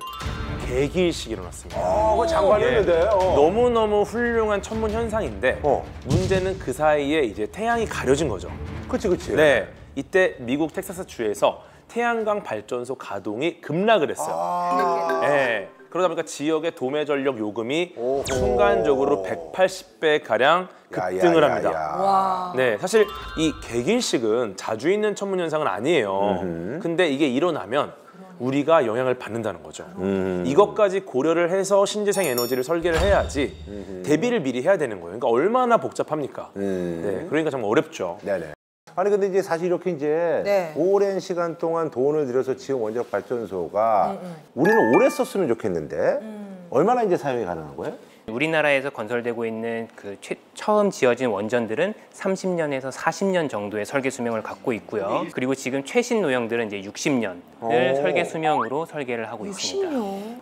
개기일식이 일어났습니다. 그거 장관했는데. 너무너무 훌륭한 천문 현상인데 문제는 그 사이에 이제 태양이 가려진 거죠. 그치. 네, 이때 미국 텍사스 주에서 태양광 발전소 가동이 급락을 했어요. 네, 그러다 보니까 지역의 도매 전력 요금이 순간적으로 180배 가량 급등을 합니다. 와. 네, 사실 이 개기일식은 자주 있는 천문 현상은 아니에요. 근데 이게 일어나면 우리가 영향을 받는다는 거죠. 이것까지 고려를 해서 신재생 에너지를 설계를 해야지 대비를 미리 해야 되는 거예요. 그러니까 얼마나 복잡합니까? 네, 그러니까 정말 어렵죠. 네네. 아니 근데 이제 사실 이렇게 이제 오랜 시간 동안 돈을 들여서 지은 원자력 발전소가 우리는 오래 썼으면 좋겠는데 얼마나 이제 사용이 가능한 거예요? 우리나라에서 건설되고 있는 그 처음 지어진 원전들은 30년에서 40년 정도의 설계 수명을 갖고 있고요. 그리고 지금 최신 노형들은 이제 60년을 설계 수명으로 설계를 하고 있습니다.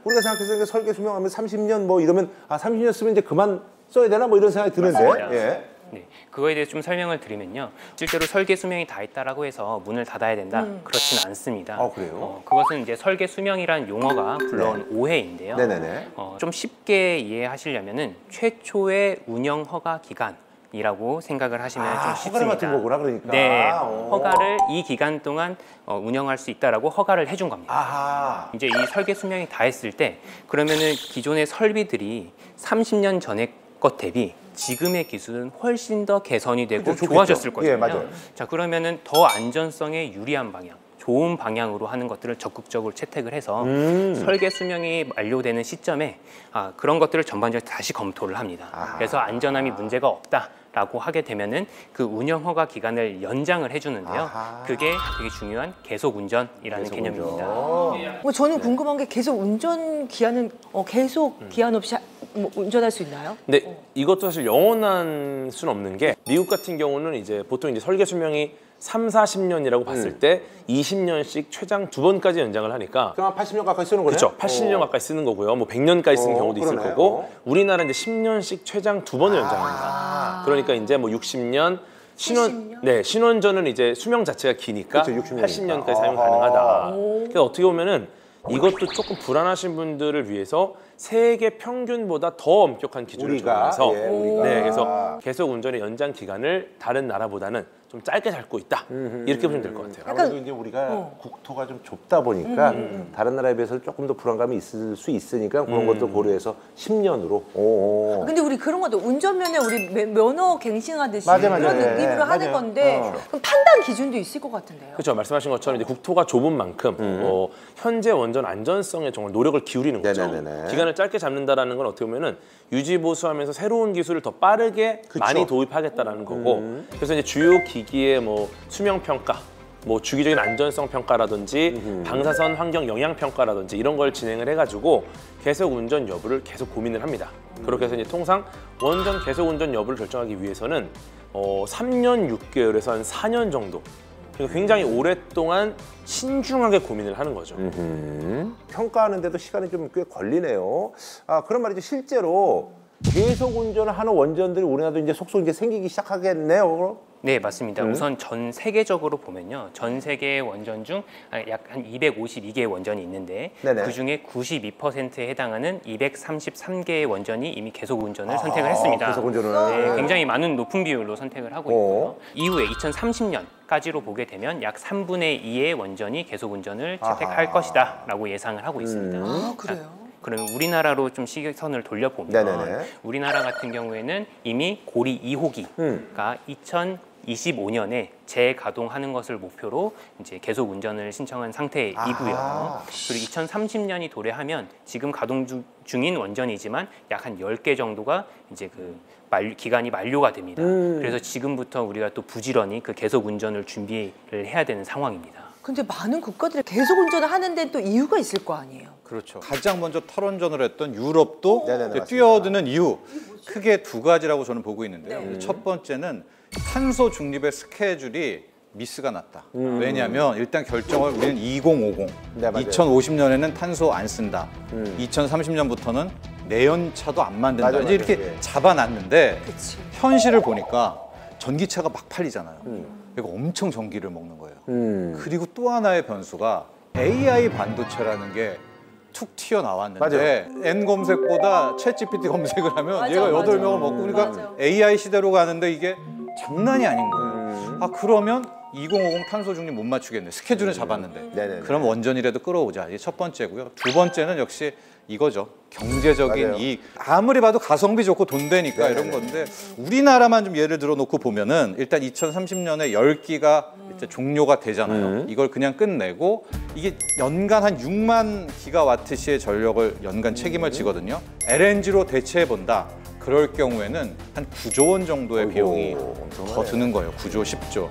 우리가 생각했을 때 설계 수명하면 30년 뭐 이러면 30년 쓰면 이제 그만 써야 되나 뭐 이런 생각이 드는데. 예. 네, 그거에 대해서 좀 설명을 드리면요. 실제로 설계 수명이 다 있다라고 해서 문을 닫아야 된다. 그렇지는 않습니다. 그래요? 그것은 이제 설계 수명이라는 용어가 불러온 오해인데요. 네네네. 좀 쉽게 이해하시려면은 최초의 운영 허가 기간이라고 생각을 하시면 좀 쉽습니다. 허가를 맡은 거구나 그러니까. 네, 허가를 이 기간 동안 운영할 수 있다라고 허가를 해준 겁니다. 아하. 이제 이 설계 수명이 다 했을 때 그러면은 기존의 설비들이 30년 전의 것 대비 지금의 기술은 훨씬 더 개선이 되고 그렇죠, 좋아졌을 좋겠죠. 거잖아요. 예, 맞아요. 자, 그러면은 더 안전성에 유리한 방향, 좋은 방향으로 하는 것들을 적극적으로 채택을 해서 설계 수명이 만료되는 시점에 그런 것들을 전반적으로 다시 검토를 합니다. 그래서 안전함이 문제가 없다라고 하게 되면은 그 운영 허가 기간을 연장을 해주는데요. 그게 되게 중요한 계속 운전이라는 개념입니다. 뭐 저는 궁금한 게 계속 운전 기한은 계속 기한 없이 뭐 운전할 수 있나요? 근데 이것도 사실 영원한 수는 없는 게 미국 같은 경우는 이제 보통 이제 설계 수명이 3, 40년이라고 봤을 때 20년씩 최장 2번까지 연장을 하니까 그럼 80년 가까이 쓰는 거네? 그렇죠. 80년 가까이 쓰는 거고요. 뭐 100년까지 쓰는 경우도 있을 그러네. 거고 우리나라는 이제 10년씩 최장 2번을 연장합니다. 그러니까 이제 뭐 60년 신원전은 이제 수명 자체가 기니까 그렇죠, 60년 이니까. 80년까지 사용 가능하다. 그래서 어떻게 보면은 이것도 조금 불안하신 분들을 위해서 세계 평균보다 더 엄격한 기준을 적용해서 우리가. 네, 그래서 계속 운전의 연장 기간을 다른 나라보다는 좀 짧게 잡고 있다. 이렇게 보시면 될 것 같아요. 아무래도 이제 우리가 국토가 좀 좁다 보니까 다른 나라에 비해서 조금 더 불안감이 있을 수 있으니까 그런 것도 고려해서 10년으로. 근데 우리 그런 것도 운전면허 우리 면허 갱신하듯이 맞아. 그런 느낌으로 하는 맞아요. 건데 그럼 판단 기준도 있을 것 같은데요. 그렇죠. 말씀하신 것처럼 이제 국토가 좁은 만큼 현재 원전 안전성에 정말 노력을 기울이는 거죠. 네네네네. 기간을 짧게 잡는다라는 건 어떻게 보면은 유지 보수하면서 새로운 기술을 더 빠르게 많이 도입하겠다라는 거고. 그래서 이제 주요 기기의 뭐 수명 평가, 뭐 주기적인 안전성 평가라든지 방사선 환경 영향 평가라든지 이런 걸 진행을 해가지고 계속 운전 여부를 계속 고민을 합니다. 그렇게 해서 이제 통상 원전 계속 운전 여부를 결정하기 위해서는 3년 6개월에서 한 4년 정도. 그러니까 굉장히 오랫동안 신중하게 고민을 하는 거죠. 평가하는데도 시간이 좀 꽤 걸리네요. 그런 말이죠. 실제로 계속 운전을 하는 원전들이 우리나라도 이제 속속 이제 생기기 시작하겠네요. 네, 맞습니다. 우선 전 세계적으로 보면요. 전 세계 원전 중 약 한 252개의 원전이 있는데 네네. 그중에 92%에 해당하는 233개의 원전이 이미 계속 운전을 선택을 했습니다. 계속 운전을. 네, 굉장히 높은 비율로 선택을 하고 있고요. 이후에 2030년까지로 보게 되면 약 3분의 2의 원전이 계속 운전을 채택할 것이다 라고 예상을 하고 있습니다. 아, 그래요? 그러면 우리나라로 좀 시선을 돌려보면 네네네. 우리나라 같은 경우에는 이미 고리 2호기가 2025년에 재가동하는 것을 목표로 이제 계속 운전을 신청한 상태이고요. 그리고 2030년이 도래하면 지금 가동 중인 원전이지만 약 한 10개 정도가 이제 그 기간이 만료가 됩니다. 그래서 지금부터 우리가 또 부지런히 그 계속 운전을 준비를 해야 되는 상황입니다. 근데 많은 국가들이 계속 운전을 하는 데는 또 이유가 있을 거 아니에요. 그렇죠. 가장 먼저 탈원전을 했던 유럽도 네네네, 이제 맞습니다. 뛰어드는 이유 크게 두 가지라고 저는 보고 있는데요. 첫 번째는 탄소 중립의 스케줄이 미스가 났다. 왜냐하면 일단 결정을 우리는 2050, 네, 맞아요. 2050년에는 탄소 안 쓴다. 2030년부터는 내연차도 안 만든다. 맞아요, 이제 이렇게 맞아요. 잡아놨는데 그치. 현실을 보니까 전기차가 막 팔리잖아요. 그러니까 엄청 전기를 먹는 거예요. 그리고 또 하나의 변수가 AI 반도체라는 게 툭 튀어나왔는데 N 검색보다 챗 GPT 검색을 하면 맞아, 얘가 맞아. 8명을 먹고 그러니까 맞아. AI 시대로 가는데 이게 장난이 아닌 거예요. 그러면 2050 탄소 중립 못 맞추겠네. 스케줄은 잡았는데. 네네네. 그럼 원전이라도 끌어오자. 이게 첫 번째고요. 두 번째는 역시 이거죠. 경제적인 맞아요. 이익. 아무리 봐도 가성비 좋고 돈 되니까 이런 건데 우리나라만 좀 예를 들어 놓고 보면은 일단 2030년에 10기가 이제 종료가 되잖아요. 이걸 그냥 끝내고 이게 연간 한 6만 기가와트시의 전력을 연간 책임을 지거든요. LNG로 대체해 본다. 그럴 경우에는 한 9조 원 정도의 비용이 엄청나네. 더 드는 거예요. 9조, 10조.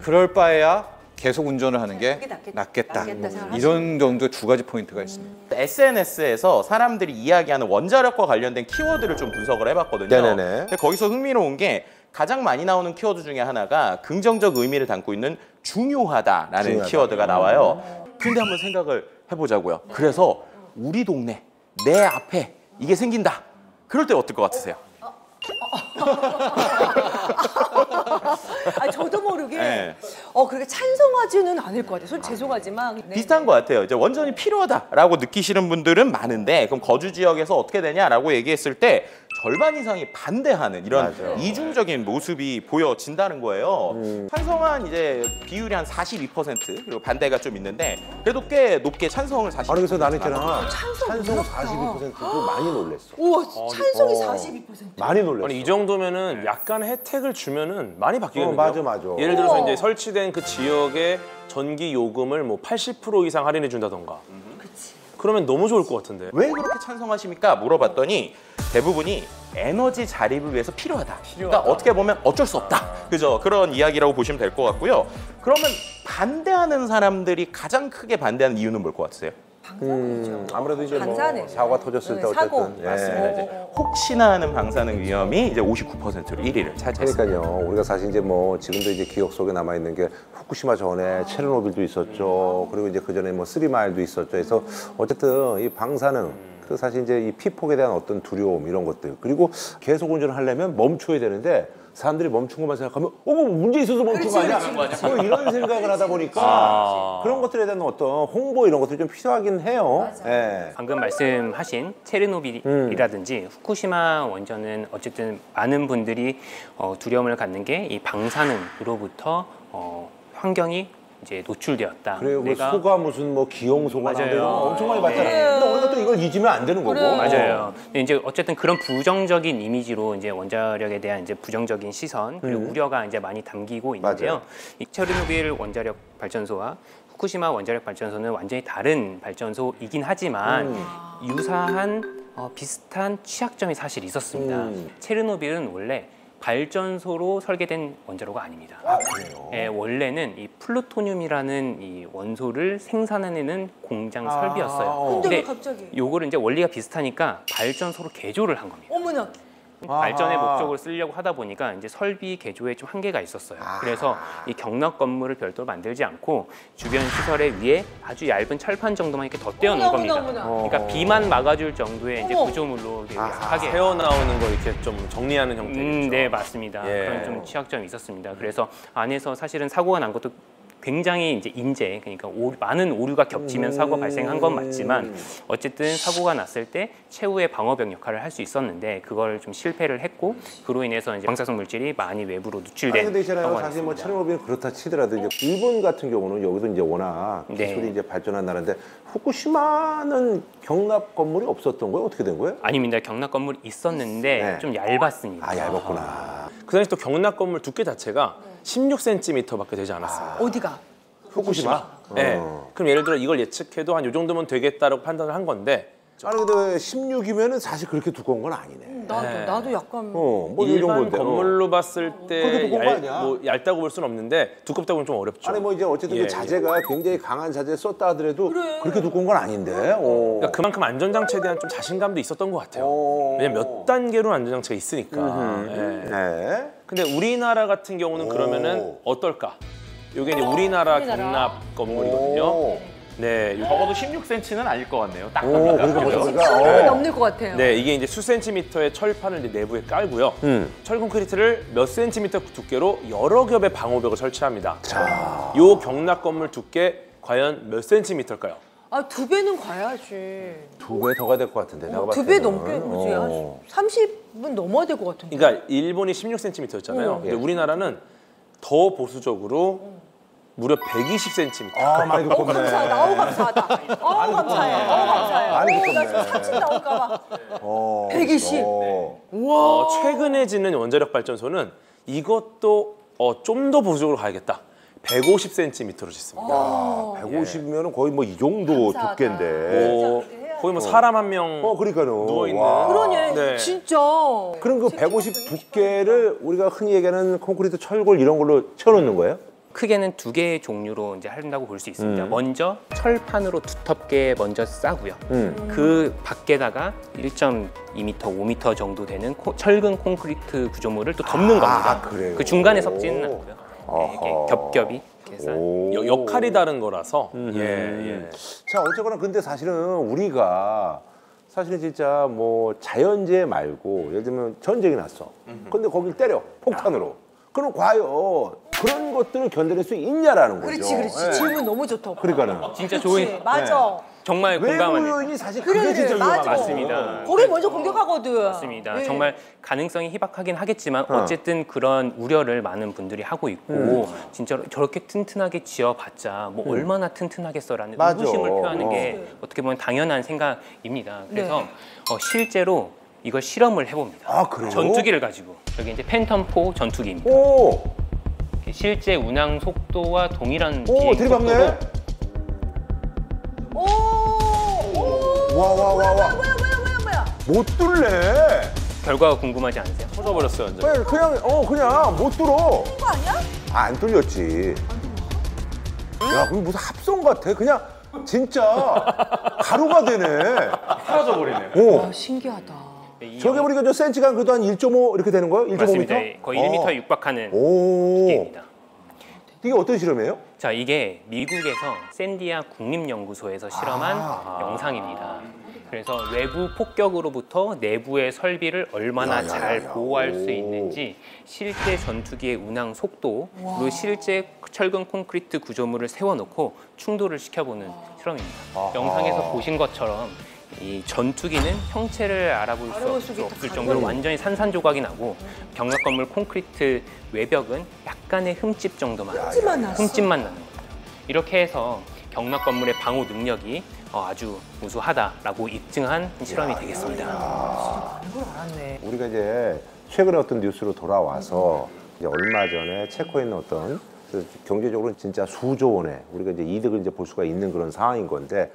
그럴 바에야 계속 운전을 하는 게 그게 낫겠다. 낫겠다. 낫겠다 생각하시는 이런 정도의 두 가지 포인트가 있습니다. SNS에서 사람들이 이야기하는 원자력과 관련된 키워드를 좀 분석을 해봤거든요. 네네네. 근데 거기서 흥미로운 게 가장 많이 나오는 키워드 중에 하나가 긍정적 의미를 담고 있는 중요하다라는 중요하다. 키워드가 나와요. 근데 한번 생각을 해보자고요. 그래서 우리 동네, 내 앞에 이게 생긴다. 그럴 때 어떨 것 같으세요? 저도 모르게 네. 그렇게 찬성하지는 않을 것 같아요. 솔직히 죄송하지만 네. 비슷한 것 같아요. 이제 원전이 필요하다라고 느끼시는 분들은 많은데 그럼 거주 지역에서 어떻게 되냐라고 얘기했을 때 절반 이상이 반대하는 이런 맞아요. 이중적인 모습이 보여진다는 거예요. 찬성한 이제 비율이 한 42% 그리고 반대가 좀 있는데 그래도 꽤 높게 찬성을 42%. 아니 그래서 나는 있잖아. 찬성 찬성 놀랍다. 42%도 많이 놀랬어. 우와 찬성이 어. 42%. 많이 놀랬어. 아니 이 정도면은 약간의 혜택을 주면은 많이 바뀌거든요. 맞아, 맞아. 예를 들어서 우와. 이제 설치된 그 지역의 전기 요금을 뭐 80% 이상 할인해 준다던가. 그러면 너무 좋을 것 같은데. 왜 그렇게 찬성하십니까? 물어봤더니 대부분이 에너지 자립을 위해서 필요하다. 그러니까 어떻게 보면 어쩔 수 없다. 그죠? 그런 이야기라고 보시면 될 것 같고요. 그러면 반대하는 사람들이 가장 크게 반대하는 이유는 뭘 것 같으세요? 아무래도 이제 뭐 방사능. 사고가 터졌을 때 네, 어쨌든 사고. 맞습니다. 이제 혹시나 하는 방사능 위험이 이제 59%로 1위를 차지했습니다. 그러니까요. 우리가 사실 이제 뭐 지금도 이제 기억 속에 남아 있는 게 후쿠시마 전에 체르노빌도 있었죠. 그리고 이제 그 전에 뭐 쓰리마일도 있었죠. 그래서 어쨌든 이 방사능 그 사실 이제 이 피폭에 대한 어떤 두려움 이런 것들 그리고 계속 운전을 하려면 멈춰야 되는데 사람들이 멈춘 것만 생각하면 어머 문제 있어서 멈춘 거 아니야? 뭐 이런 생각을 하다 보니까 그런 것들에 대한 어떤 홍보 이런 것들이 좀 필요하긴 해요. 예. 방금 말씀하신 체르노빌이라든지 후쿠시마 원전은 어쨌든 많은 분들이 두려움을 갖는 게 이 방사능으로부터 환경이 이제 노출되었다. 그리고 뭐 소가 무슨 뭐 기용소가 맞아요. 나오고 이런 거 엄청 많이 봤잖아요. 근데 우리가 또 이걸 잊으면 안 되는 거고. 맞아요. 근데 이제 어쨌든 그런 부정적인 이미지로 이제 원자력에 대한 이제 부정적인 시선 그리고 우려가 이제 많이 담기고 있는데요. 맞아요. 이 체르노빌 원자력 발전소와 후쿠시마 원자력 발전소는 완전히 다른 발전소이긴 하지만 유사한 비슷한 취약점이 사실 있었습니다. 체르노빌은 원래 발전소로 설계된 원자로가 아닙니다. 아, 그래요? 예, 원래는 이 플루토늄이라는 이 원소를 생산해내는 공장 설비였어요. 근데 왜 갑자기? 요거를 이제 원리가 비슷하니까 발전소로 개조를 한 겁니다. 어머나. 발전의 목적으로 쓰려고 하다 보니까 이제 설비 개조에 좀 한계가 있었어요. 그래서 이 경락 건물을 별도로 만들지 않고 주변 시설에 위에 아주 얇은 철판 정도만 이렇게 덧대어 놓은 겁니다. 그러니까 비만 막아줄 정도의 이제 구조물로 되게 하게 새어 나오는 거 이렇게 좀 정리하는 형태겠죠. 네, 맞습니다. 예. 그런 좀 취약점이 있었습니다. 그래서 안에서 사실은 사고가 난 것도 굉장히 이제 인재, 그러니까 많은 오류가 겹치면 사고가 발생한 건 맞지만 어쨌든 사고가 났을 때 최후의 방어벽 역할을 할 수 있었는데 그걸 좀 실패를 했고 그로 인해서 이제 방사성 물질이 많이 외부로 누출된 아니 근데 있잖아요. 사고가 사실 뭐 났습니다. 체르노빌은 그렇다 치더라도 이제 일본 같은 경우는 여기도 이제 워낙 네. 기술이 이제 발전한 나라인데 후쿠시마는 경납 건물이 없었던 거예요? 어떻게 된 거예요? 아닙니다. 경락 건물이 있었는데 네. 좀 얇았습니다. 아 얇았구나. 그 당시 또 경락 건물 두께 자체가 16cm밖에 되지 않았어요. 어디가? 후쿠시마? 네. 그럼 예를 들어 이걸 예측해도 한 요 정도면 되겠다라고 판단을 한 건데 아니 근데 16이면은 사실 그렇게 두꺼운 건 아니네. 나도 약간. 뭐 이 일반 정도인데. 건물로 봤을 그렇게 때 두꺼운 거 아니야? 뭐 얇다고 볼 수는 없는데 두껍다고 보면 좀 어렵죠. 아니 뭐 이제 어쨌든 예, 그 자재가 굉장히 강한 자재 썼다 하더라도 그렇게 두꺼운 건 아닌데. 그러니까 그만큼 안전장치에 대한 좀 자신감도 있었던 것 같아요. 왜냐면 몇 단계로 안전장치가 있으니까. 예. 네. 근데 우리나라 같은 경우는 그러면은 어떨까? 이게 이제 우리나라 경납 건물이거든요. 오. 네, 적어도 16cm는 아닐 것 같네요. 딱 오, 보니까. 그러니까. 넘는 것 같아요. 네, 이게 이제 수센티미터의 철판을 이제 내부에 깔고요. 철 콘크리트를 몇 센티미터 두께로 여러 겹의 방호벽을 설치합니다. 자. 요 경납 건물 두께 과연 몇 센티미터일까요? 아, 2배는 가야지. 2배 더 가야 될 것 같은데. 내가 봤을 2배 때는. 넘게 그지? 한 30은 넘어야 될 것 같은데. 그러니까 일본이 16cm였잖아요. 근데 우리나라는 더 보수적으로 무려 120cm. 아, 많이 두껍네. 감사하다. 어우, 감사하다. 어우, 감사해. 어우, 감사해. 많이 어우, 나 두껍네. 지금 사진 나올까 봐. 120. 최근에 짓는 원자력 발전소는 이것도 좀 더 보수적으로 가야겠다. 150cm로 짓습니다. 150이면 거의 뭐 이 정도 감사하다. 뭐, 거의 뭐 사람 한 명 그러니까요. 누워있는. 와. 그러네. 네. 진짜. 그럼 그 150 두께를 우리가 흔히 얘기하는 콘크리트 철골 이런 걸로 채워놓는 거예요? 크게는 두 개의 종류로 이제 한다고 볼 수 있습니다. 먼저 철판으로 두텁게 먼저 싸고요. 그 밖에다가 1.2m, 5m 정도 되는 철근 콘크리트 구조물을 또 덮는 겁니다. 그래요? 그 중간에 섞지는 않고요. 네, 이렇게 어허. 겹겹이 이렇게 쌓 역할이 다른 거라서. 예. 자, 어쨌거나 근데 사실은 우리가 사실은 진짜 뭐 자연재해 말고 예를 들면 전쟁이 났어. 근데 거길 때려 폭탄으로. 그럼 과연 그런 것들을 견뎌낼 수 있냐라는 거죠. 그렇지. 예. 질문 너무 좋다. 그러니까는 진짜 그렇지. 좋은 맞아. 정말 외부 공감하는 요인이 사실 그게 그래, 진짜 위험한 맞아. 거예요. 맞습니다. 거기 먼저 공격하거든. 맞습니다. 네. 정말 가능성이 희박하긴 하겠지만 어쨌든 그런 우려를 많은 분들이 하고 있고 진짜로 저렇게 튼튼하게 지어봤자 뭐 얼마나 튼튼하겠어라는 맞아. 의구심을 표하는 게 어떻게 보면 당연한 생각입니다. 그래서 네. 실제로 이걸 실험을 해봅니다. 아, 그래요? 전투기를 가지고 여기 이제 팬텀4 전투기입니다. 오, 실제 운항 속도와 동일한 오, 비행 들이박네. 속도로 와. 뭐야. 못 뚫네. 결과가 궁금하지 않으세요? 터져버렸어요, 완전. 그냥 못 뚫어. 그거 아니야? 안 뚫렸지. 야, 그럼 무슨 합성 같아. 그냥 진짜 가루가 되네. 사라져 버리네. 오. 아, 신기하다. 저게 우리가 저 센치가 그래도 한 1.5 이렇게 되는 거예요? 1.5m? 맞습니다. 거의 1m에 육박하는 오. 기계입니다. 이게 어떤 실험이에요? 자, 이게 미국에서 샌디아 국립연구소에서 실험한 영상입니다. 그래서 외부 폭격으로부터 내부의 설비를 얼마나 잘 보호할 수 있는지 실제 전투기의 운항 속도로 실제 철근 콘크리트 구조물을 세워놓고 충돌을 시켜보는 실험입니다. 영상에서 보신 것처럼 이 전투기는 형체를 알아볼 수 없을 정도로 완전히 산산조각이 나고 경락 건물 콘크리트 외벽은 약간의 흠집 정도만 흠집만 나는 거예요. 이렇게 해서 경락 건물의 방호 능력이 아주 우수하다라고 입증한 실험이 되겠습니다. 이걸 알았네. 우리가 이제 최근에 어떤 뉴스로 돌아와서 이제 얼마 전에 체코에 있는 어떤 그 경제적으로는 진짜 수조 원의 우리가 이제 이득을 이제 볼 수가 있는 그런 상황인 건데.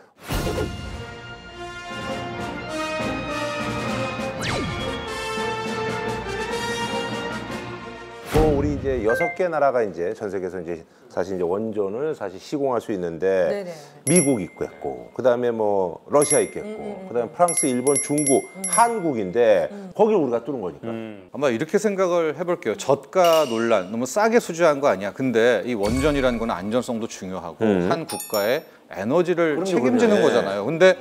우리 이제 6개 나라가 이제 전 세계에서 이제 사실 이제 원전을 사실 시공할 수 있는데 네네. 미국 있겠고 그다음에 뭐 러시아 있겠고 그다음에 프랑스, 일본, 중국, 한국인데 거기를 우리가 뚫은 거니까. 아마 이렇게 생각을 해볼게요. 저가 논란 너무 싸게 수주한 거 아니야. 근데 이 원전이라는 건 안전성도 중요하고 한 국가의 에너지를 책임지는 거잖아요. 근데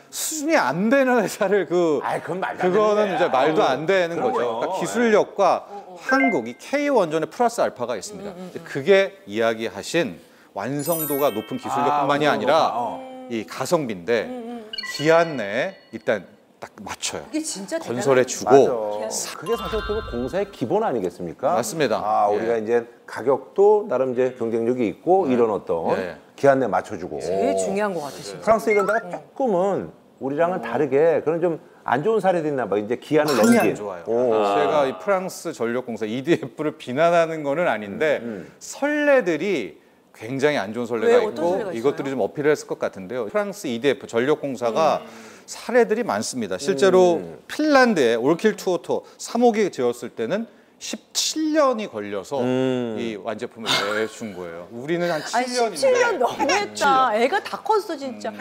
수준이 안 되는 회사를 그건 말도 안 그거는 되는 이제 말도 안 되는 거죠. 그러니까 기술력과 한국 이 K 원전의 플러스 알파가 있습니다. 그게 이야기하신 완성도가 높은 기술력뿐만이 아니라 이 가성비인데 기한 내에 일단 딱 맞춰요. 이게 진짜 건설해 주고. 맞아. 그게 사실 또 공사의 기본 아니겠습니까? 맞습니다. 우리가 이제 가격도 나름 이제 경쟁력이 있고 이런 어떤 기한 내에 맞춰주고. 제일 중요한 것 같아, 진짜. 프랑스 이런 데가 조금은 우리랑은 다르게 그런 좀 안 좋은 사례도 있나 봐. 이제 기한을 많이 넘긴. 안 좋아요. 제가 이 프랑스 전력공사 EDF를 비난하는 거는 아닌데 선례들이 굉장히 안 좋은 선례가 왜? 어떤 있고 선례가 있어요? 이것들이 좀 어필을 했을 것 같은데요. 프랑스 EDF 전력공사가 사례들이 많습니다. 실제로 핀란드에 올킬투오토 3호기 지었을 때는 17년이 걸려서 이 완제품을 내준 거예요. 우리는 한 7년인데. 아니 17년 너무했다. 애가 다 컸어 진짜.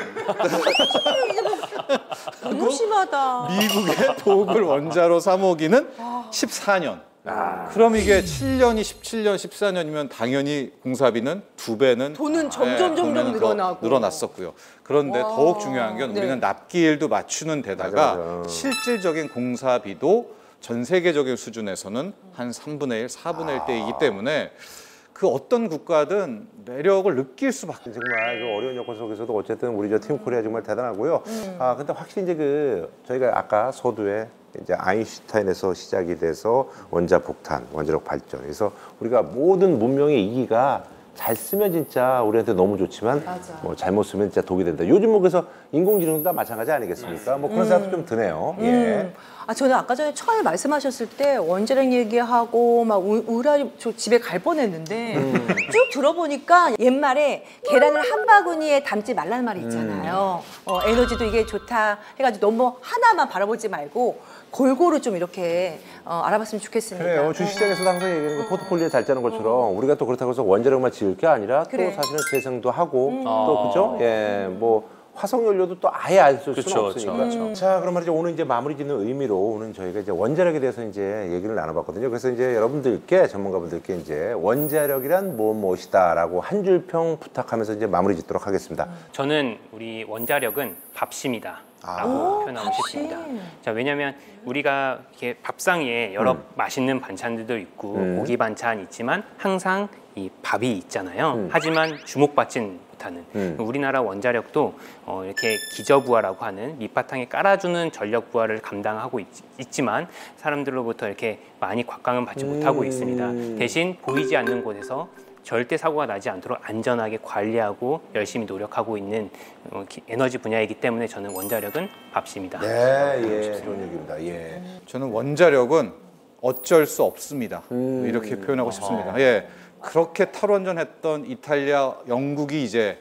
너무 심하다. 미국의 보글 원자로 3호기는 14년. 그럼 이게 7년이 17년, 14년이면 당연히 공사비는 2배는 돈은 점점 늘어나고. 늘어났었고요. 그런데 더욱 중요한 건 우리는 납기일도 맞추는 데다가 맞아. 실질적인 공사비도 전 세계적인 수준에서는 한 3분의 1, 4분의 1대이기 때문에 그 어떤 국가든 매력을 느낄 수밖에. 정말 그 어려운 여건 속에서도 어쨌든 우리 저 팀 코리아 정말 대단하고요. 근데 확실히 이제 저희가 아까 서두에 이제 아인슈타인에서 시작이 돼서 원자 폭탄, 원자력 발전. 그래서 우리가 모든 문명의 이기가 잘 쓰면 진짜 우리한테 너무 좋지만 뭐 잘못 쓰면 진짜 독이 된다. 요즘 뭐 그래서 인공지능도 다 마찬가지 아니겠습니까? 뭐 그런 생각도 좀 드네요. 예. 저는 아까 전에 처음에 말씀하셨을 때 원자력 얘기하고 막 우라니 저 집에 갈 뻔했는데 쭉 들어보니까 옛말에 계란을 한 바구니에 담지 말라는 말이 있잖아요. 에너지도 이게 좋다 해가지고 너무 하나만 바라보지 말고 골고루 좀 이렇게 알아봤으면 좋겠습니다. 그래요. 주식시장에서도 항상 얘기하는 거 포트폴리오 잘 짜는 것처럼 우리가 또 그렇다고 해서 원자력만 지을 게 아니라 그래. 또 사실은 재생도 하고 또 그죠? 예, 뭐 화석연료도 또 아예 안 쓸 수는 없으니까. 자, 그럼 말이죠. 오늘 이제 마무리 짓는 의미로 오늘 저희가 이제 원자력에 대해서 이제 얘기를 나눠봤거든요. 그래서 이제 여러분들께 전문가분들께 이제 원자력이란 무엇이다라고 한 줄 평 부탁하면서 이제 마무리 짓도록 하겠습니다. 저는 우리 원자력은 밥심이다. 라고 표현하고 싶습니다. 자, 왜냐하면 우리가 이렇게 밥상 위에 여러 맛있는 반찬들도 있고 고기 반찬 있지만 항상 이 밥이 있잖아요. 하지만 주목받진 못하는 우리나라 원자력도 이렇게 기저부하라고 하는 밑바탕에 깔아주는 전력 부하를 감당하고 있지만 사람들로부터 이렇게 많이 곽광은 받지 못하고 있습니다. 대신 보이지 않는 곳에서 절대 사고가 나지 않도록 안전하게 관리하고 열심히 노력하고 있는 에너지 분야이기 때문에 저는 원자력은 밥심이다. 네, 예, 좋은 얘기입니다. 예. 저는 원자력은 어쩔 수 없습니다. 이렇게 표현하고 싶습니다. 예, 그렇게 탈원전했던 이탈리아, 영국이 이제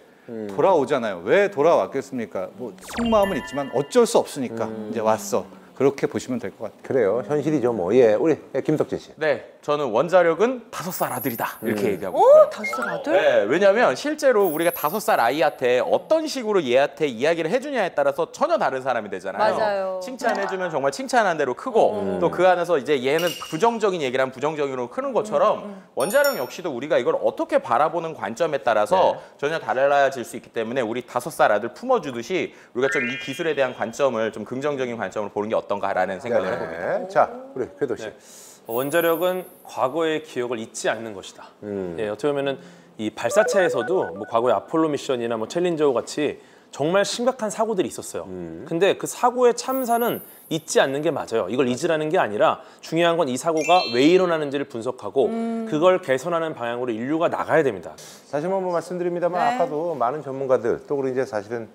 돌아오잖아요. 왜 돌아왔겠습니까? 뭐 속마음은 있지만 어쩔 수 없으니까 이제 왔어. 그렇게 보시면 될 것 같아요. 그래요. 현실이죠 뭐. 예, 우리 김덕진 씨. 네, 저는 원자력은 5살 아들이다 이렇게 얘기하고 오, 있어요. 5살 아들? 네, 왜냐하면 실제로 우리가 5살 아이한테 어떤 식으로 얘한테 이야기를 해주냐에 따라서 전혀 다른 사람이 되잖아요. 맞아요. 칭찬해주면 정말 칭찬한 대로 크고 또 그 안에서 이제 얘는 부정적인 얘기를 하면 부정적으로 크는 것처럼 원자력 역시도 우리가 이걸 어떻게 바라보는 관점에 따라서 전혀 달라질 수 있기 때문에 우리 5살 아들 품어주듯이 우리가 좀 이 기술에 대한 관점을 좀 긍정적인 관점으로 보는 게 어떤가라는 생각을 해봅니다. 네. 자, 우리 궤도 씨. 원자력은 과거의 기억을 잊지 않는 것이다. 예, 어떻게 보면은 이 발사체에서도 뭐 과거의 아폴로 미션이나 뭐 챌린저 같이 정말 심각한 사고들이 있었어요. 근데 그 사고의 참사는 잊지 않는 게 맞아요. 이걸 잊으라는 게 아니라 중요한 건 이 사고가 왜 일어나는지를 분석하고 그걸 개선하는 방향으로 인류가 나가야 됩니다. 다시 한번 말씀드립니다만 네. 아까도 많은 전문가들 또 그리고 이제 사실은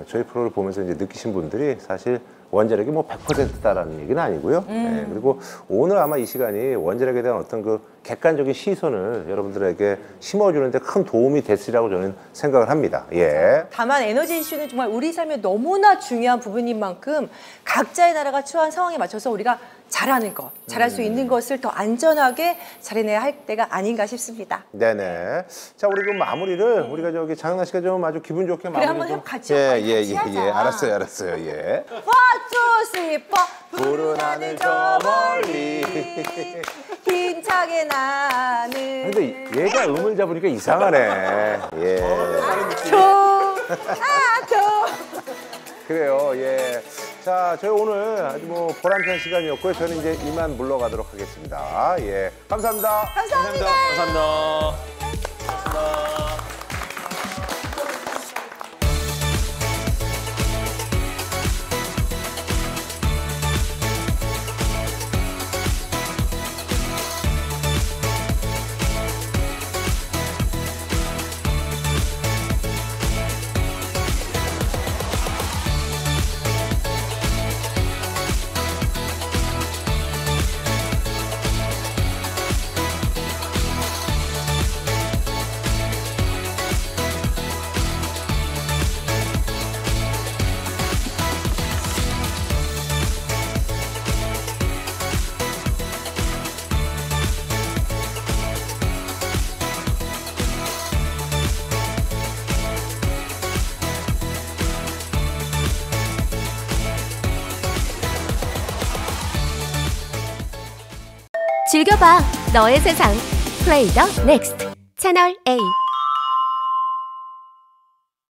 저희 프로를 보면서 이제 느끼신 분들이 사실 원자력이 뭐 100%다라는 얘기는 아니고요. 예, 그리고 오늘 아마 이 시간이 원자력에 대한 어떤 그 객관적인 시선을 여러분들에게 심어주는데 큰 도움이 됐으리라고 저는 생각을 합니다. 예. 다만 에너지 이슈는 정말 우리 삶에 너무나 중요한 부분인 만큼 각자의 나라가 처한 상황에 맞춰서 우리가 잘하는 것, 잘할 수 있는 것을 더 안전하게 잘해내야 할 때가 아닌가 싶습니다. 네네. 자, 우리 그 마무리를 우리가 저기 장은아 씨가 좀 아주 기분 좋게 마무리 한번 좀. 같이 예, 같이 예, 예, 하자. 예. 알았어요. 예. 1, 2, 3, 4 푸른 하늘 저 멀리 힘차게 나는 근데 얘가 음을 잡으니까 이상하네. 예. 그래요. 예. 자, 저희 오늘 아주 뭐 보람찬 시간이었고요. 저는 이제 이만 물러가도록 하겠습니다. 예. 감사합니다. 감사합니다. 감사합니다. 즐겨봐 너의 세상 플레이 더 넥스트 채널 A.